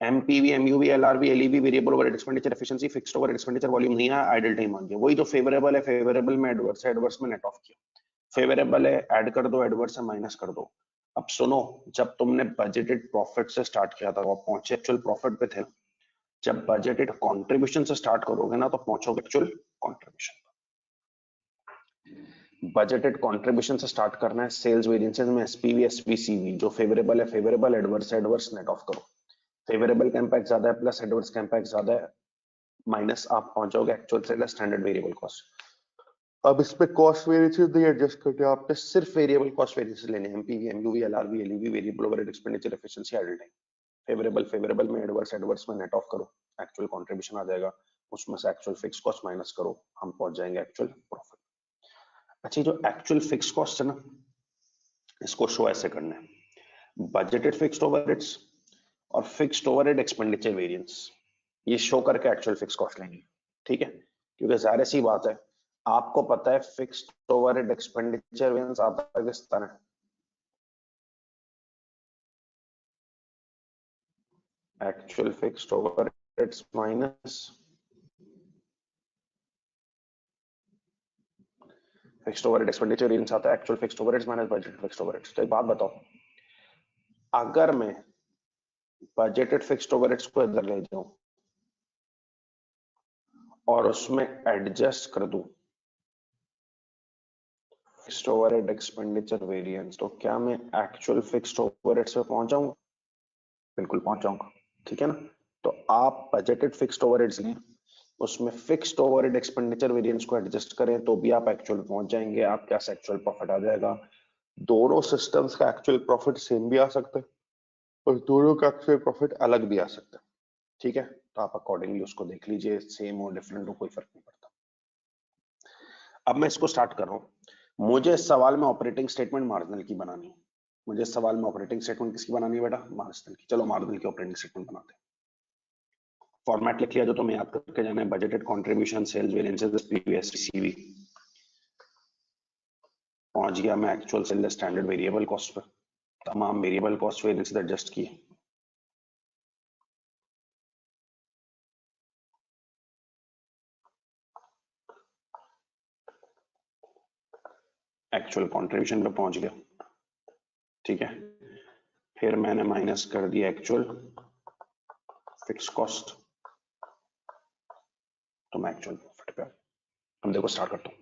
MPV, MUV, LRV, LEV, variable overhead expenditure efficiency, fixed overhead expenditure volume नहीं है, आइडल टाइम आ गया। वही जो फेवरेबल है, फेवरेबल में एडवर्स है, एडवर्स में नेट ऑफ किया। फेवरेबल है ऐड कर दो, एडवर्स है माइनस कर दो। अब सुनो, जब तुमने बजटेड प्रॉफिट से स्टार्ट किया था, वो पहुंचे एक्चुअल प्रॉफिट पे थे। जब बजटेड कंट्रीब्यूशन से स्टार्ट करोगे ना, तो पहुंचोगे एक्चुअल कंट्रीब्यूशन। बजटेड कंट्रीब्यूशन से स्टार्ट करना है। सेल्स वेरिएंसेस में एसपीवी, एसपीसीवी, जो फेवरेबल है favourable, adverse adverse, net off करो। फेवरेबल का इंपैक्ट ज्यादा है प्लस एडवर्स का इंपैक्ट ज्यादा है माइनस, आप पहुंचोगे एक्चुअल से स्टैंडर्ड वेरिएबल कॉस्ट। अब इस पे कॉस्ट वेरिएंसेस नहीं एडजस्ट करते, आपने सिर्फ वेरिएबल कॉस्ट वेरिएंसेस लेने हैं, MPV, MUV, LRV, LEV, variable overhead expenditure efficiency, idle time. Favourable, favourable में एडवर्स, एडवर्स में नेट ऑफ करो, एक्चुअल कंट्रीब्यूशन आ जाएगा। उसमें से एक्चुअल फिक्स कॉस्ट माइनस करो, हम पहुंच जाएंगे एक्चुअल प्रॉफिट। अच्छा, जो एक्चुअल फिक्स कॉस्ट है ना, इसको शो ऐसे करना है, बजटेड फिक्स्ड ओवरहेड्स और फिक्स्ड ओवरहेड एक्सपेंडिचर वेरिएंस, ये शो करके एक्चुअल फिक्स कॉस्ट लेंगे। ठीक है, क्योंकि जाहिर सी बात है, आपको पता है फिक्स्ड ओवरहेड एक्सपेंडिचर वेरिएंस आता है किस तरह, actual fixed overheads minus fixed overhead expenditure variance आता है actual fixed overheads minus budgeted fixed overheads. तो एक बात बताओ, अगर मैं बजटेड फिक्स्ड ओवरहेड्स को इधर ले जाऊं और उसमें एडजस्ट कर दूं फिक्स्ड ओवरहेड एक्सपेंडिचर वेरिएंस, तो क्या मैं एक्चुअल फिक्स्ड ओवरहेड्स पे पहुंच जाऊंगा? बिल्कुल पहुंच जाऊंगा। ठीक है ना, तो आप बजटेड फिक्स्ड ओवरहेड्स लें, उसमें फिक्स्ड ओवरहेड एक्सपेंडिचर वेरिएंस को एडजस्ट करें, तो भी आप एक्चुअल पहुंच जाएंगे, आपके पास एक्चुअल प्रॉफिट आ जाएगा। दोनों सिस्टम्स का एक्चुअल प्रॉफिट सेम भी आ सकता है और दोनों का एक्चुअल प्रॉफिट अलग भी आ सकता है। ठीक है, तो आप अकॉर्डिंगली उसको देख लीजिए, सेम हो डिफरेंट हो कोई फर्क नहीं पड़ता। अब मैं इसको स्टार्ट कर रहा हूं। मुझे इस सवाल में ऑपरेटिंग स्टेटमेंट मार्जिनल की बनानी है। मुझे इस सवाल में ऑपरेटिंग स्टेटमेंट किसकी बनानी है बेटा? मार्जिनल की। चलो मार्जिनल की ऑपरेटिंग स्टेटमेंट बनाते हैं। फॉर्मेट लिख लिया जो तुम्हें याद करके जाना है, budgeted contribution, sales variances, PVSCV. पहुंच गया मैं actual sale standard variable cost पर। तमाम वेरिएबल कॉस्ट वेरिएंसेस एडजस्ट किए। एक्चुअल कंट्रीब्यूशन पे पहुंच गया। ठीक है, फिर मैंने माइनस कर दिया एक्चुअल फिक्स कॉस्ट, तो मैं एक्चुअल प्रॉफिट पे। हम देखो स्टार्ट करता हूँ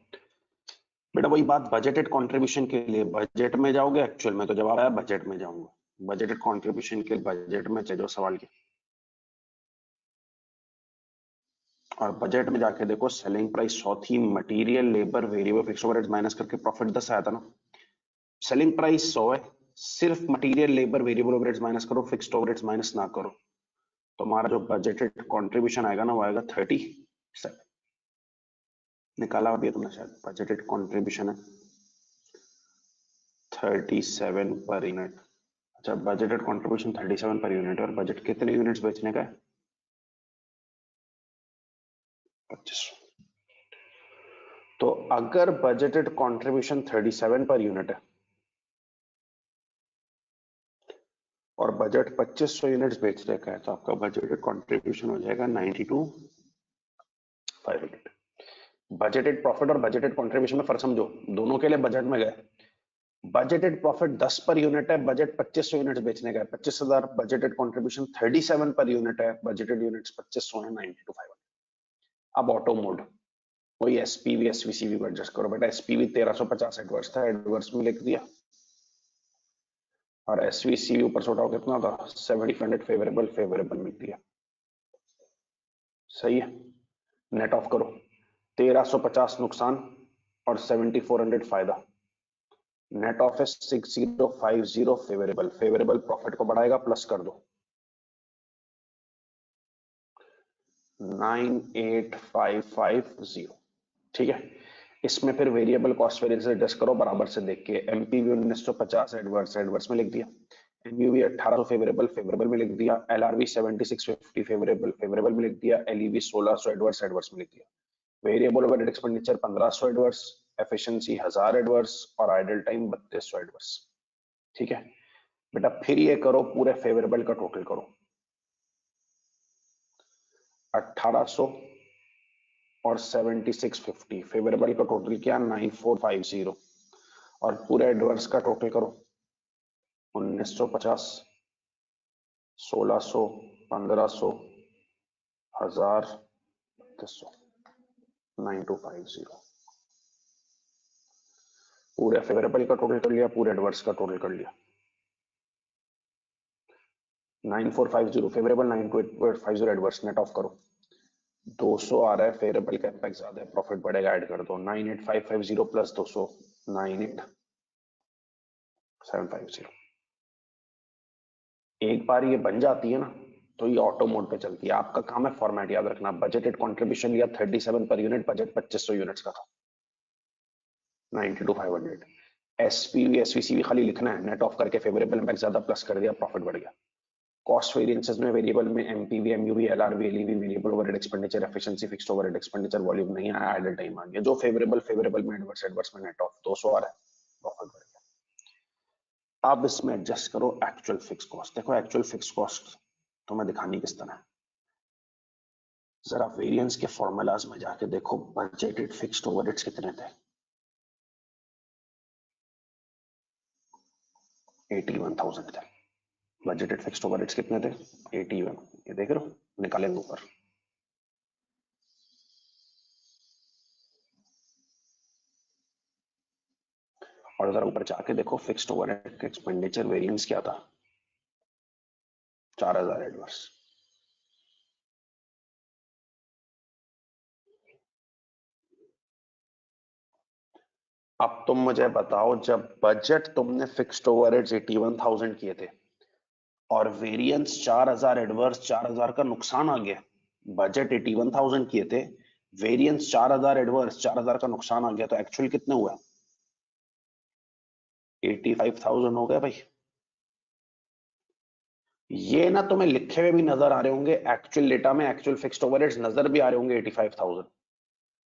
बेटा, वही बात बजटेड कंट्रीब्यूशन के लिए बजट में जाओगे, एक्चुअल में, तो जवाब आया बजट में जाऊंगा। बजटेड कंट्रीब्यूशन के बजट में चले जाओ सवाल के, और बजट में जाके देखो सेलिंग प्राइस 100 थी, material, labour, variable, fixed overheads minus करके प्रॉफिट 10 आया था ना। सेलिंग प्राइस 100 है, सिर्फ material, labour, variable overheads minus करो, फिक्स्ड ओवरहेड्स माइनस ना करो, तो हमारा जो बजटेड कंट्रीब्यूशन आएगा ना, वो आएगा 37। निकाला अभी तुमने शायद, बजटेड कंट्रीब्यूशन है 37 पर यूनिट। अच्छा, बजटेड कंट्रीब्यूशन 37 पर यूनिट, और बजट कितने यूनिट्स बेचने का है? 25। तो अगर बजटेड कंट्रीब्यूशन 37 पर यूनिट है और बजट 2500 यूनिट्स बेचने का है, तो आपका बजटेड कंट्रीब्यूशन हो जाएगा 92,500। बजटेड प्रॉफिट और बजटेड कंट्रीब्यूशन में फर्क समझो, दोनों के लिए बजट में गए। बजटेड प्रॉफिट 10 पर यूनिट है, बजट 2500 यूनिट्स बेचने का है, 25,000। बजटेड कंट्रीब्यूशन 37 पर यूनिट है, बजटेड यूनिट्स 2500 है, 92,500। अब ऑटो मोड, वही एसपीवी एसवीसीवी को एडजस्ट करो बेटा। एसपीवी 1350 एडवर्स था, एडवर्स में लिख दिया, और एसवीसीवी ऊपर से उठाओ कितना था 7500 फेवरेबल, फेवरेबल में लिख दिया। सही है, नेट ऑफ करो। 1350 नुकसान और 7400 फायदा, नेट ऑफ है 6050 फेवरेबल। फेवरेबल प्रॉफिट को बढ़ाएगा, प्लस कर दो 98550। ठीक है, इसमें फिर वेरिएबल कॉस्ट वेरिएंस एडजस्ट करो बराबर से देख के। एमपीवी 1950 एडवर्स, एडवर्स में लिख दिया। एमयूवी 1800 फेवरेबल, फेवरेबल में लिख दिया। एलआरवी 7650 फेवरेबल, फेवरेबल में लिख दिया। एलईवी 1600 एडवर्स, एडवर्स में लिख दिया। Variable overhead expenditure 1500 adverse, efficiency 1000 adverse, और आइडल टाइम 3200 एडवर्स। ठीक है बेटा, फिर ये करो, पूरे फेवरेबल का टोटल करो। 1800 और 7650, फेवरेबल का टोटल किया 9450, और पूरे एडवर्स का टोटल करो 1950, 1600, 1500, 1000, 3200, 9250। पूरे फेवरेबल का टोटल कर लिया, पूरे एडवर्स का टोटल कर लिया। 9450 फेवरेबल, 9250 एडवर्स, नेट ऑफ करो। 200 आ रहा है, फेवरेबल का इम्पैक्ट ज्यादा है, प्रॉफिट बढ़ेगा, ऐड कर दो 98550 प्लस 200, 98750। एक बार ये बन जाती है ना, तो ये ऑटो मोड पे चलती है। आपका काम है फॉर्मेट याद रखना। बजटेड कंट्रीब्यूशन लिया 37 पर यूनिट, बजट 2500 यूनिट्स का था, 92,500। एसपीवी एसवीसीवी खाली लिखना है, नेट ऑफ करके फेवरेबल इम्पैक्ट ज्यादा, प्लस कर दिया, प्रॉफिट बढ़ गया। कॉस्ट वेरिएंसेस में वेरिएबल में MPV, MUV, LRV, LEV, variable overhead expenditure, efficiency, fixed overhead expenditure, volume नहीं आया, आइडल टाइम आ गया। जो फेवरेबल, फेवरेबल में, एडवर्स, एडवर्स में, नेट ऑफ 200 आ रहा है, प्रॉफिट बढ़ गया। अब इसमें एडजस्ट करो एक्चुअल फिक्स कॉस्ट। देखो एक्चुअल फिक्स कॉस्ट तो मैं दिखानी किस तरह है, जरा वेरिएंस के फॉर्मूलाज में जाके देखो। बजटेड फिक्स्ड ओवरहेड्स कितने थे? 81,000 थे। बजटेड फिक्स्ड ओवरहेड्स कितने थे? 81। ये देख रहे हो, निकालेंगे ऊपर। और जरा ऊपर जाके देखो फिक्स्ड ओवरहेड का एक्सपेंडिचर वेरिएंस क्या था? 4000 एडवर्स। अब तुम मुझे बताओ, जब बजट तुमने फिक्स्ड ओवरहेड्स 81,000 किए थे और वेरिएंस 4000 एडवर्स, 4000 का नुकसान आ गया। बजट 81,000 किए थे, वेरिएंस 4000 एडवर्स, 4000 का नुकसान आ गया, तो एक्चुअल कितने हुए? 85,000 हो गए भाई। ये ना तुम्हें लिखे हुए भी नजर आ रहे होंगे, एक्चुअल डेटा में एक्चुअल फिक्स्ड ओवरहेड्स नजर भी आ रहे होंगे 85,000।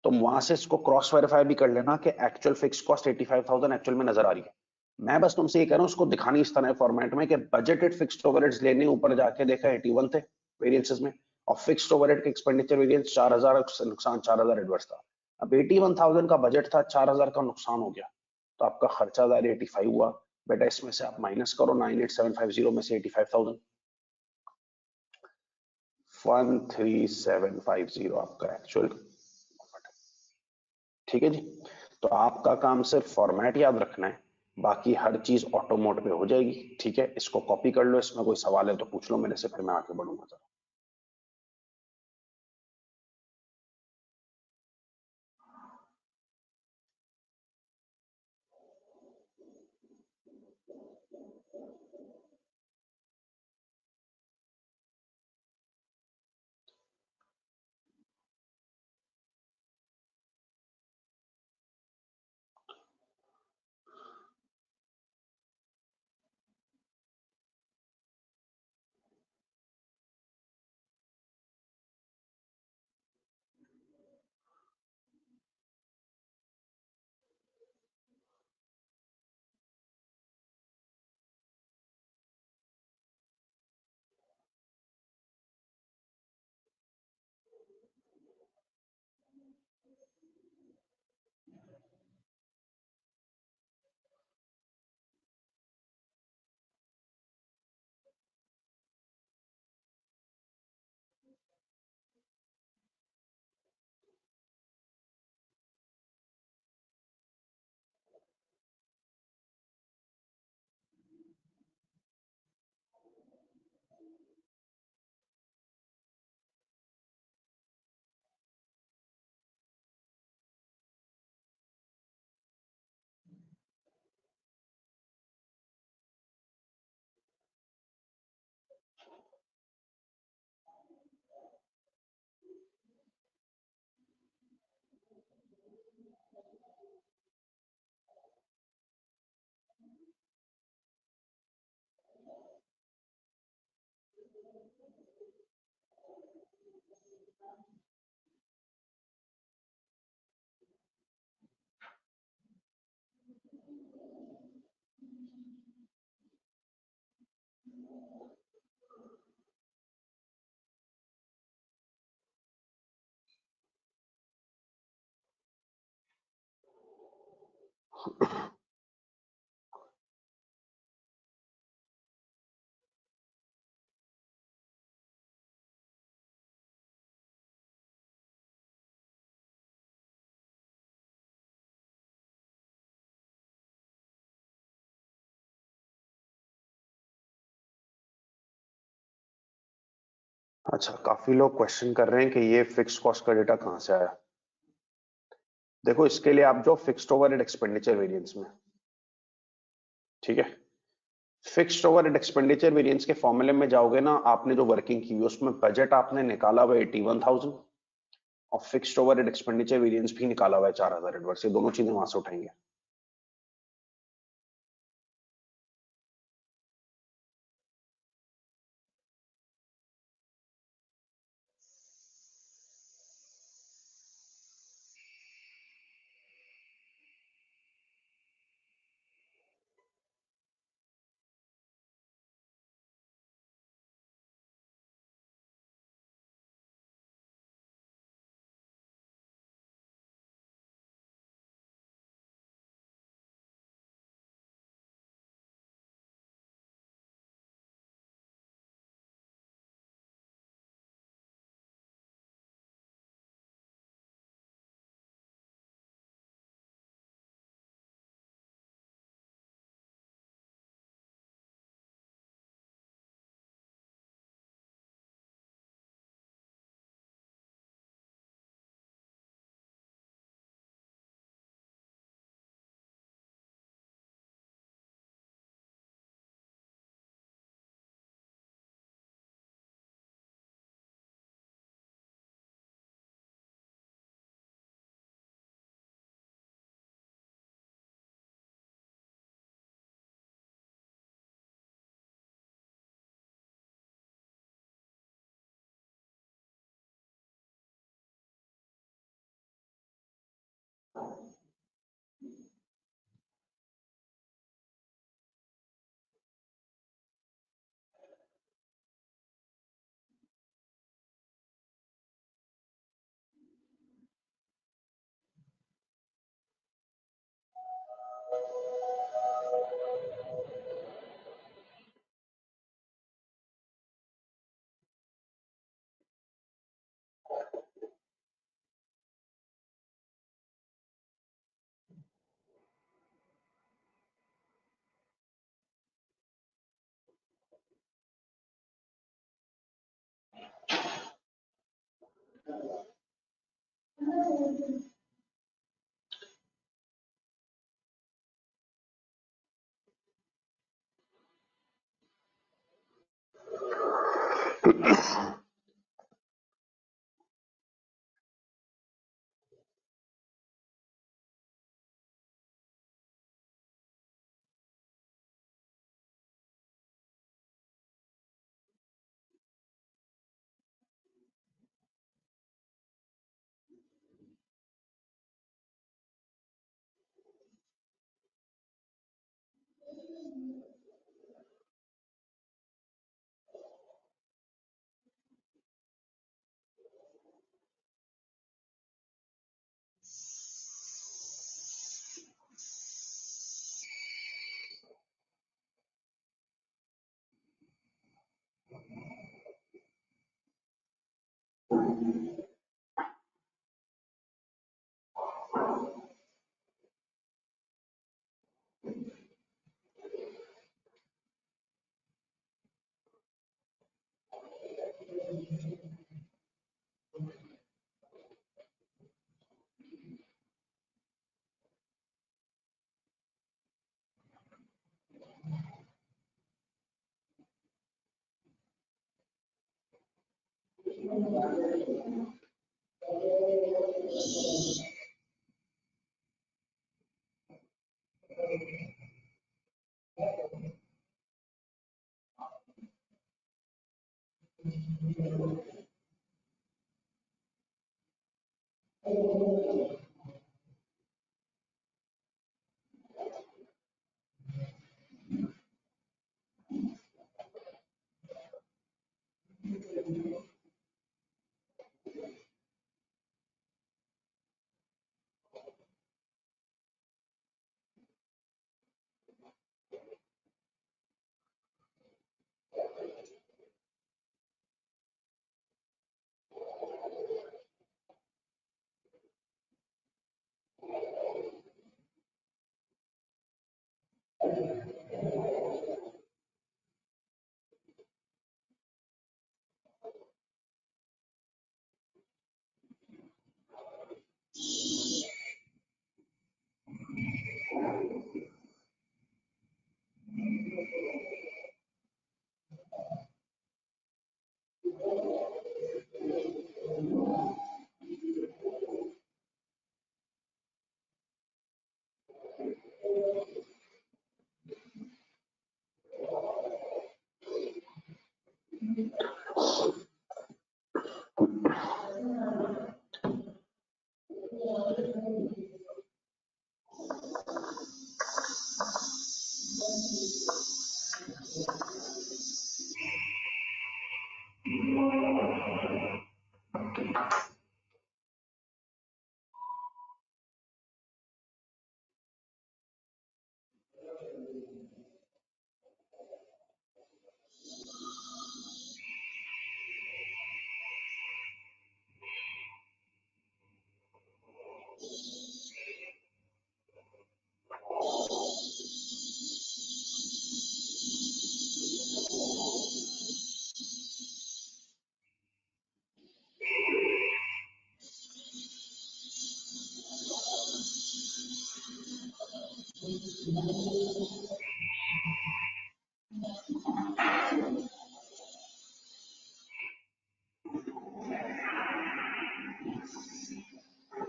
तुम वहां से इसको क्रॉस वेरीफाई भी कर लेना कि एक्चुअल फिक्स कॉस्ट 85,000 एक्चुअल में नजर आ रही है। मैं बस तुमसे ये कह रहा हूँ, उसको दिखानी इस तरह फॉर्मेट में कि बजटेड फिक्स्ड ओवरहेड्स लेने, ऊपर जाके देखा 81 थे वेरिएंसेस में, और फिक्स्ड ओवरहेड के एक्सपेंडिचर वेरिएंस 4000, नुकसान 4000 एडवर्स था। अब 81,000 का बजट था, 4000 का नुकसान हो गया, तो आपका खर्चा ज़ाहिर 85 हुआ। बेटा इसमें से आप माइनस करो 98750 में से 85,000, 13750 आपका एक्चुअल। ठीक है जी। तो आपका काम सिर्फ फॉर्मेट याद रखना है, बाकी हर चीज ऑटो मोड पे हो जाएगी। ठीक है, इसको कॉपी कर लो, इसमें कोई सवाल है तो पूछ लो मेरे से, फिर मैं आगे बढ़ूंगा। अच्छा, काफी लोग क्वेश्चन कर रहे हैं कि ये फिक्स्ड कॉस्ट का डेटा कहां से आया। देखो, इसके लिए आप जो फिक्स्ड ओवरहेड एक्सपेंडिचर वेरिएंस में, ठीक है, फिक्स्ड ओवरहेड एक्सपेंडिचर वेरिएंस के फॉर्मूले में जाओगे ना, आपने जो वर्किंग की हुई उसमें बजट आपने निकाला हुआ 81,000 और फिक्स्ड ओवरहेड एक्सपेंडिचर वेरिएंस भी निकाला हुआ है 4,000 एडवर्स, ये दोनों चीजें वहां से उठाएंगे।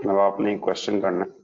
अब आपने एक क्वेश्चन करना है।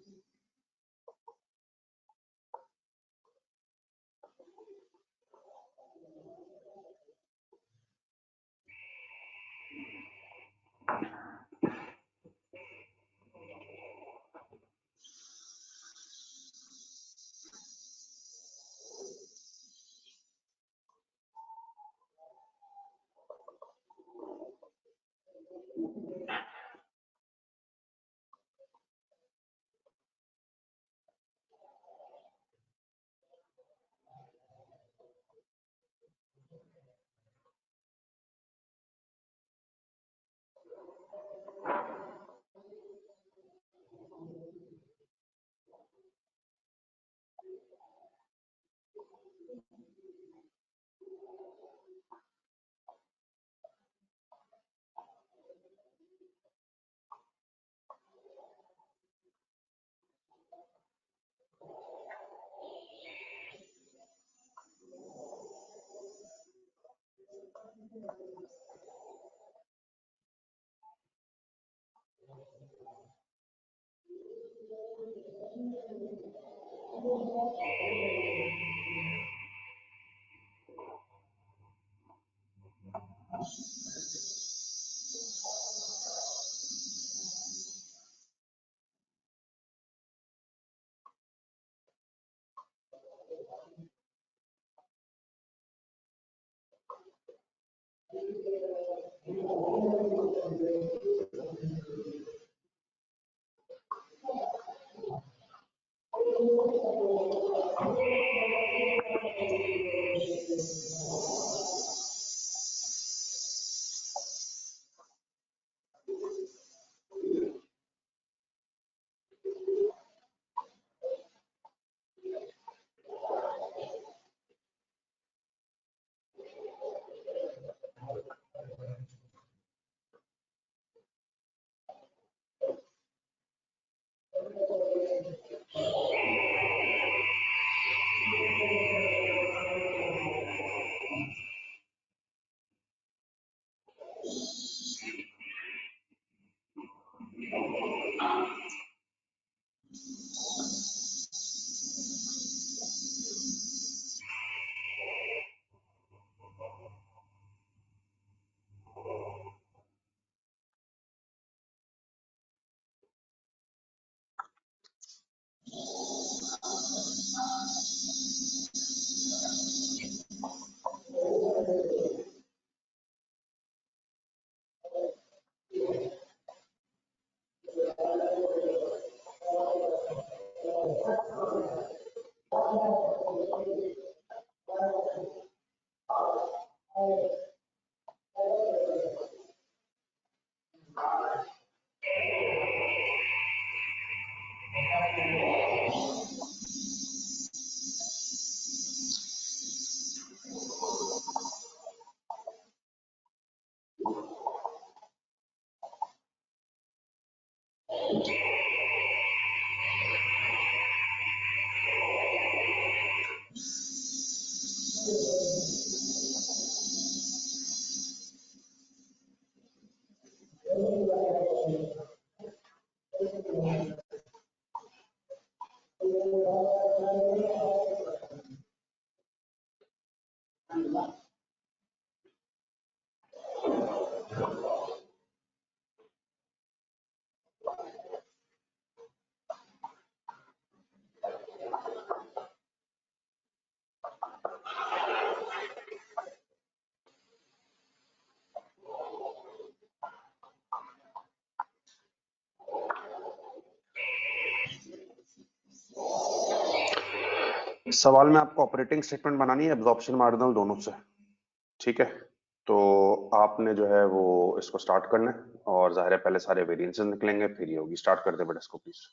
सवाल में आपको ऑपरेटिंग स्टेटमेंट बनानी है एब्जॉर्प्शन मार्जिनल दोनों से, ठीक है। तो आपने जो है वो इसको स्टार्ट करना है और जाहिर है पहले सारे वेरिएंसेस निकलेंगे फिर ये होगी। स्टार्ट कर दे बेटा इसको प्लीज।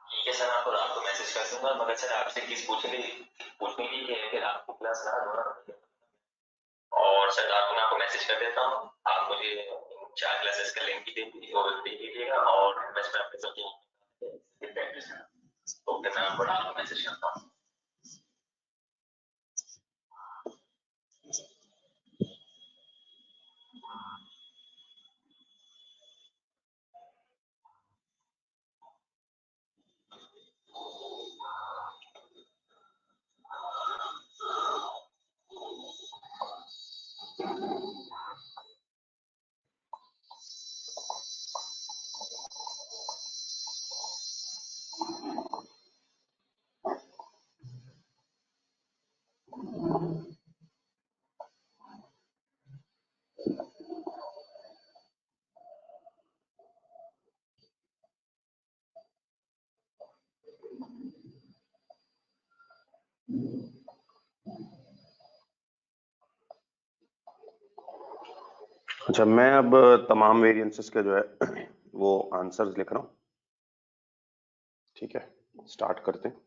ठीक है सर, आपको रात को मैसेज कर दूंगा, मगर सर आपसे एक चीज पूछनी थी कि फिर आपको क्लास ना दो ना, और सर रात को मैं आपको मैसेज कर देता हूँ, आप मुझे 4 क्लासेस का लिंक दे दीजिएगा, और मैं इसमें अपने सब्जेक्ट प्रैक्टिस करना, तो फिर मैं आपको रात को मैसेज करता हूँ। अच्छा, मैं अब तमाम वेरिएंसेस के जो है वो आंसर्स लिख रहा हूँ। ठीक है, स्टार्ट करते हैं।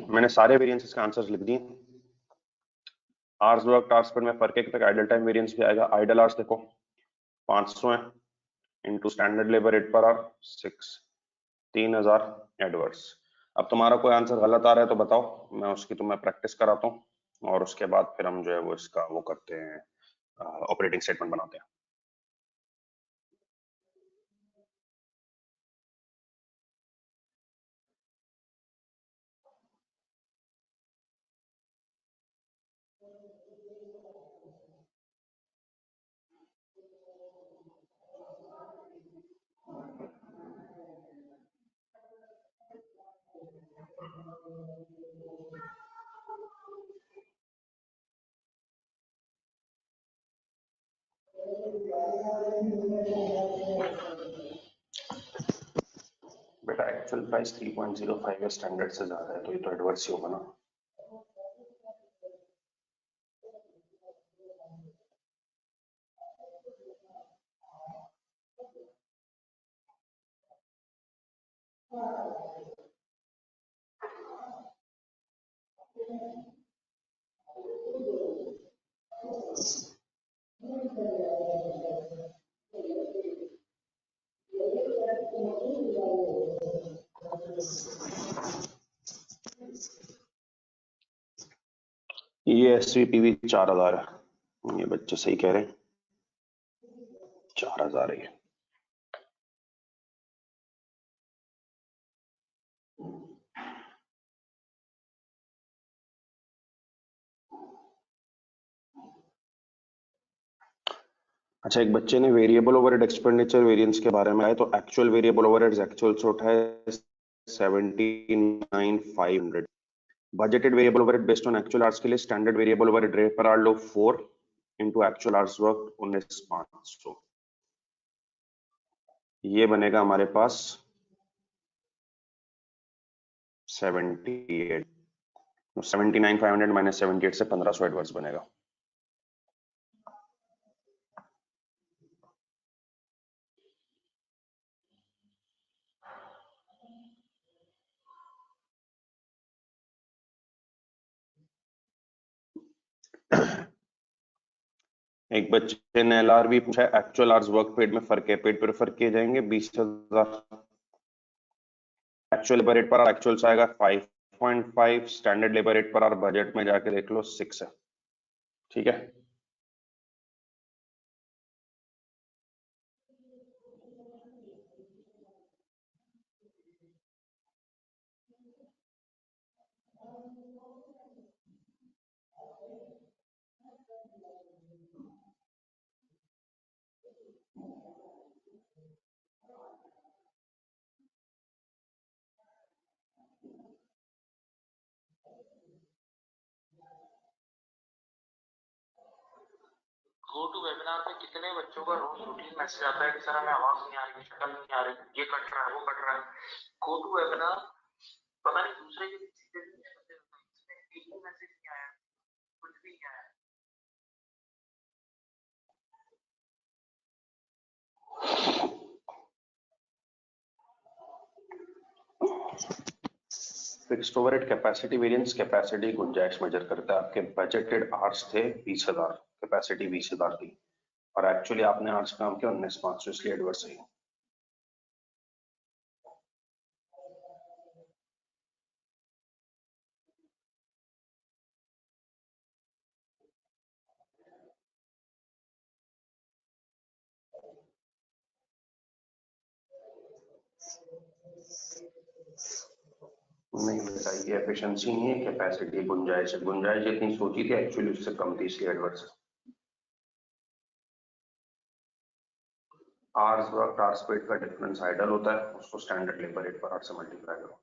मैंने सारे वेरिएंसेस के आंसर्स लिख दिए। आवर्स वर्क टास्क में फर्क है कि आइडल टाइम वेरिएंस भी आएगा। आइडल आवर्स देखो 500 है into standard labour rate per our 6, 3000 adverse. अब तुम्हारा कोई आंसर गलत आ रहा है तो बताओ, मैं उसकी तुम्हें प्रैक्टिस कराता हूँ और उसके बाद फिर हम जो है वो इसका वो करते हैं, ऑपरेटिंग स्टेटमेंट बनाते हैं। बेटा एक्चुअल प्राइस 3.05 है, स्टैंडर्ड से ज्यादा है तो ये तो एडवर्स ही होगा ना। ये SVPV 4000 है, ये बच्चे सही कह रहे हैं, 4000 है ये। अच्छा, एक बच्चे ने वेरिएबल ओवरहेड एक्सपेंडिचर वेरिएंस के बारे में आया, तो एक्चुअल वेरिएबल ओवरहेड्स एक्चुअल से उठाए 79,500। Budgeted variable overhead based on actual hours के लिए standard variable overhead rate per hour लो 4 इनटू एक्चुअल आवर्स वर्क 19,500। ये बनेगा हमारे पास 78, 79,500 माइनस 78 से 1500 एडवर्स बनेगा। एक बच्चे ने LR भी पूछा है, एक्चुअल आवर्स वर्क पेड में फर्क है, पेड पर फर्क किए जाएंगे 20,000। Actual labour rate per our actual से आएगा 5.5, standard labour rate per our budget में जाके देख लो 6 है। ठीक है, गो टू वेबिनार पे कितने बच्चों का रोज रूटीन मैसेज आता है कि सर हमें आवाज नहीं आ रही, शक्ल नहीं आ रही, ये कट रहा है, वो कट रहा है। गो टू वेबिनार पता नहीं दूसरे के सीधे मैसेज नहीं आया, कुछ भी नहीं आया। Fixed overhead capacity variance, capacity गुंजाइश मेजर करता है। आपके बजटेड आवर्स थे 20,000, कैपेसिटी 20,000 थी और एक्चुअली आपने आवर्स काम किया 19,500, इसलिए एडवर्स है। नहीं बेटा, ये एफिशिएंसी नहीं है, कैपेसिटी गुंजाइश है। गुंजाइश जितनी सोची थी एक्चुअली उससे कम थी, इसलिए एडवर्स है। आवर्स वर्क आवर्स पेड का डिफरेंस आइडल होता है, उसको standard labour rate per our से मल्टीप्लाई करो।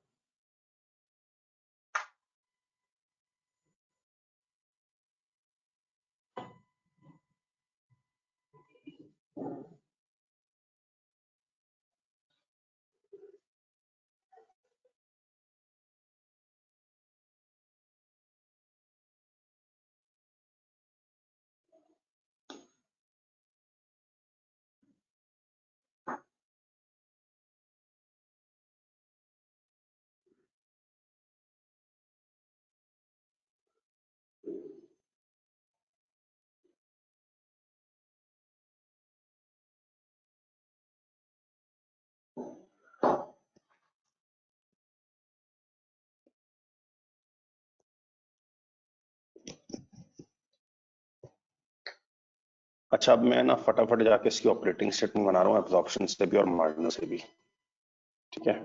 अच्छा, अब मैं ना फटाफट जाके इसकी ऑपरेटिंग स्टेटमेंट बना रहा हूँ, एब्जॉर्प्शन से भी और मार्जिन से भी। ठीक है,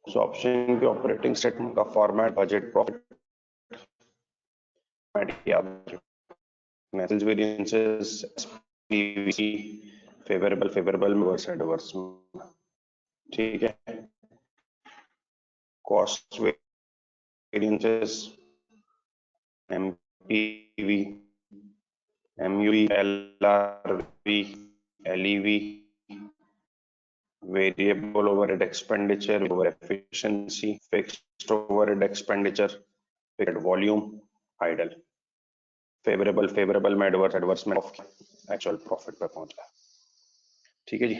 ऑप्शन के ऑपरेटिंग स्टेटमेंट का फॉर्मेट बजट प्रॉफिट याद रखना, variances PV favourable versus adverse. ठीक है, cost variances MPV, MUV, LRV, LEV, variable overhead expenditure, over efficiency, fixed overhead expenditure, fixed volume, idle, favourable में एडवर्स, एडवर्स में actual profit पे पहुंच गया। ठीक है जी,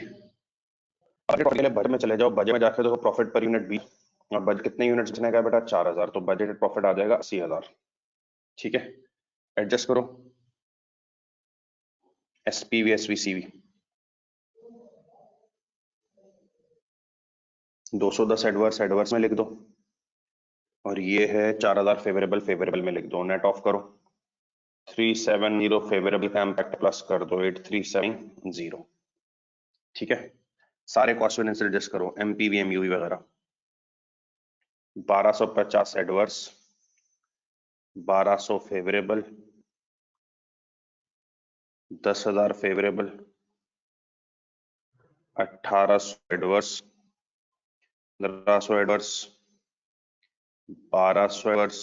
बजट में चले जाओ, बजट में जाके देखो प्रॉफिट पर यूनिट 20 और बजट कितने यूनिट जितने का बेटा 4,000, तो बजटेड प्रॉफिट आ जाएगा 80,000। ठीक है, एडजस्ट करो एसपीवी एसवीसीवी 210 एडवर्स, एडवर्स में लिख दो और ये है 4,000 फेवरेबल में लिख दो। नेट ऑफ करो 370 फेवरेबल का इम्पैक्ट प्लस कर दो 8370। ठीक है, सारे कॉस्ट वेरिएंस एडजस्ट करो, एमपीवी एमयूवी वगैरह। 1250 adverse, 1200 favourable, 10,000 favourable, 1800 adverse, 1500 adverse, 1200 adverse,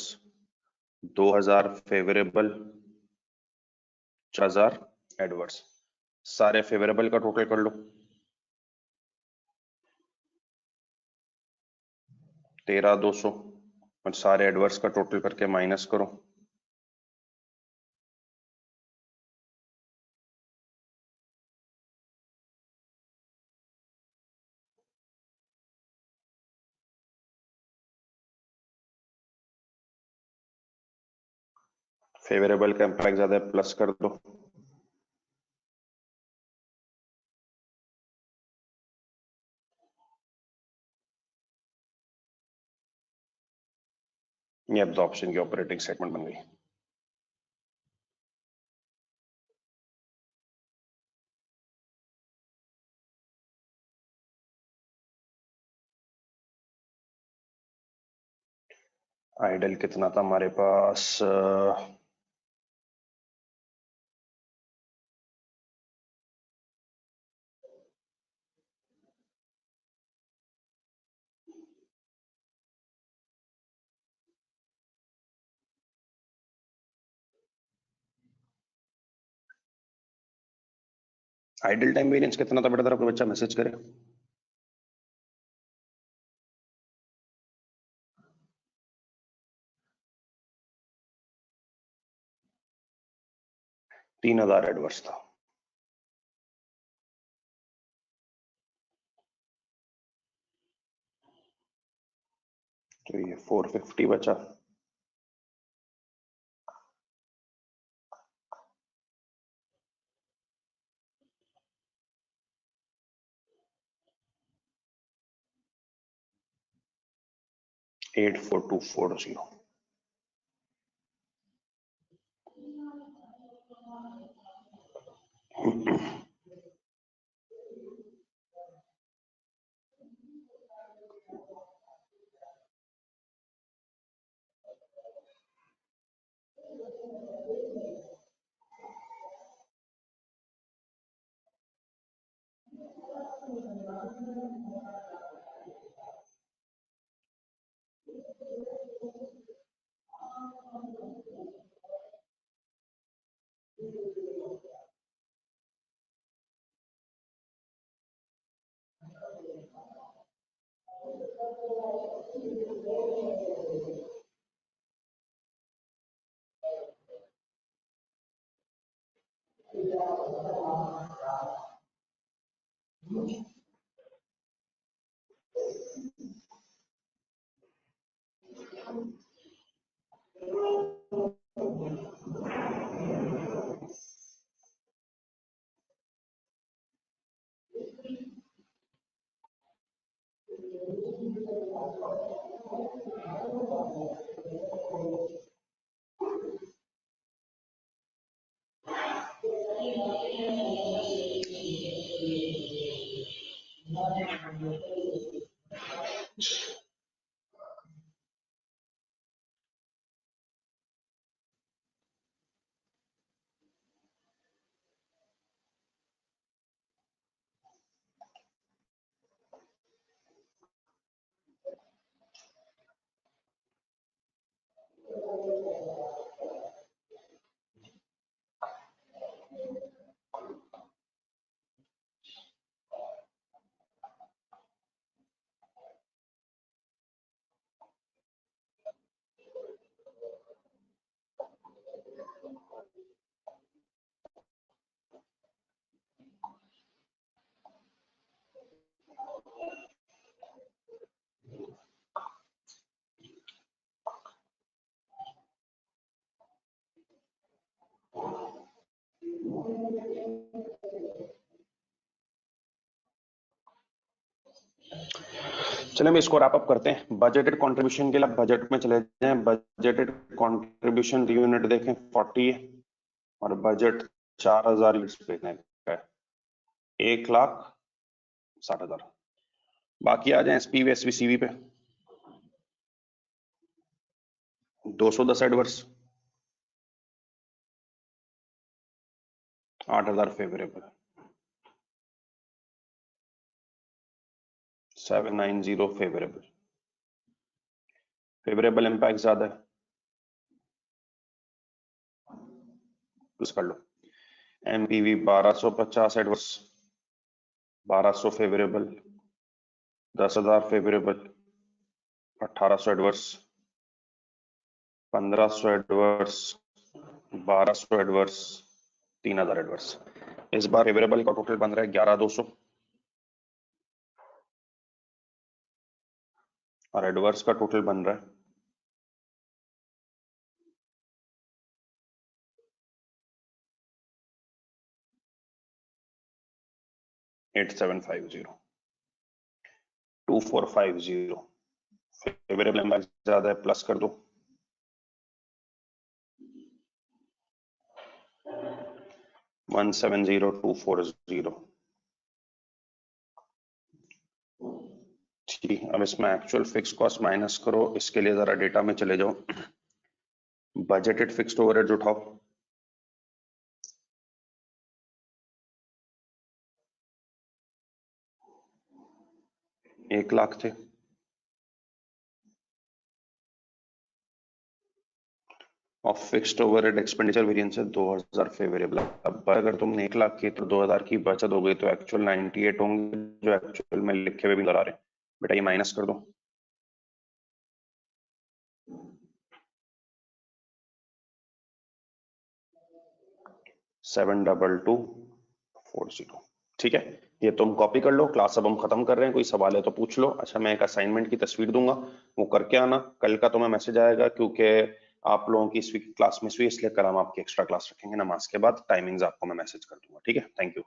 2000 favourable, 4000 adverse. सारे फेवरेबल का टोटल कर लो, 13,200, और सारे एडवर्स का टोटल करके माइनस करो, फेवरेबल का इम्पैक्ट ज्यादा है, प्लस कर दो, ये एब्जॉर्प्शन की ऑपरेटिंग स्टेटमेंट बन गई। आइडल कितना था हमारे पास, आइडल टाइम वेरिएंस कितना था बेटा, तरफ बच्चा मैसेज करे। तीन 3000 एडवर्स था। तो ये 450 बचा। $84240। चलिए हम इसको रैप अप करते हैं। बजटेड कंट्रीब्यूशन के लिए बजट में चले जाएं। बजटेड कंट्रीब्यूशन यूनिट देखें 40 है और बजट 4000 यूनिट्स पे है, 1,60,000। बाकी आ जाए एसपीवी एसवीसीवी पे 210 adverse, 8,000 favourable, 790 favourable, favourable impact ज्यादा है, कुछ कर लो। MPV 1250 adverse, 1200 favourable, 10,000 favourable, 1800 adverse, 1500 adverse, 1200 adverse, 3000 adverse. इस बार फेवरेबल का टोटल बन रहा है 11,200 और एडवर्स का टोटल बन रहा है 8750, 2450। फेवरेबल इंपैक्ट ज्यादा है, प्लस कर दो। 170240। ठीक, अब इसमें एक्चुअल फिक्स कॉस्ट माइनस करो। इसके लिए जरा डेटा में चले जाओ, बजटेड फिक्स्ड ओवरहेड्स उठाओ। एक लाख थे, और फिक्स्ड ओवरहेड एक्सपेंडिचर वेरिएंस है 2000 फेवरेबल। अब अगर तुमने 1 लाख की तो 2000 की बचत हो गई, तो एक्चुअल 98 होंगे जो एक्चुअल में लिखे हुए भी नजर आ रहे हैं। बेटा ये माइनस कर दो। 72240। ठीक है, ये तुम कॉपी कर लो। क्लास अब हम खत्म कर रहे हैं, कोई सवाल है तो पूछ लो। अच्छा, मैं एक असाइनमेंट की तस्वीर दूंगा, वो करके आना। कल का तुम्हें मैसेज आएगा, क्योंकि आप लोगों की इस वीक क्लास मिस हुई, इसलिए कल हम आपकी एक्स्ट्रा क्लास रखेंगे नमाज के बाद। टाइमिंग्स आपको मैं मैसेज कर दूंगा। ठीक है, थैंक यू।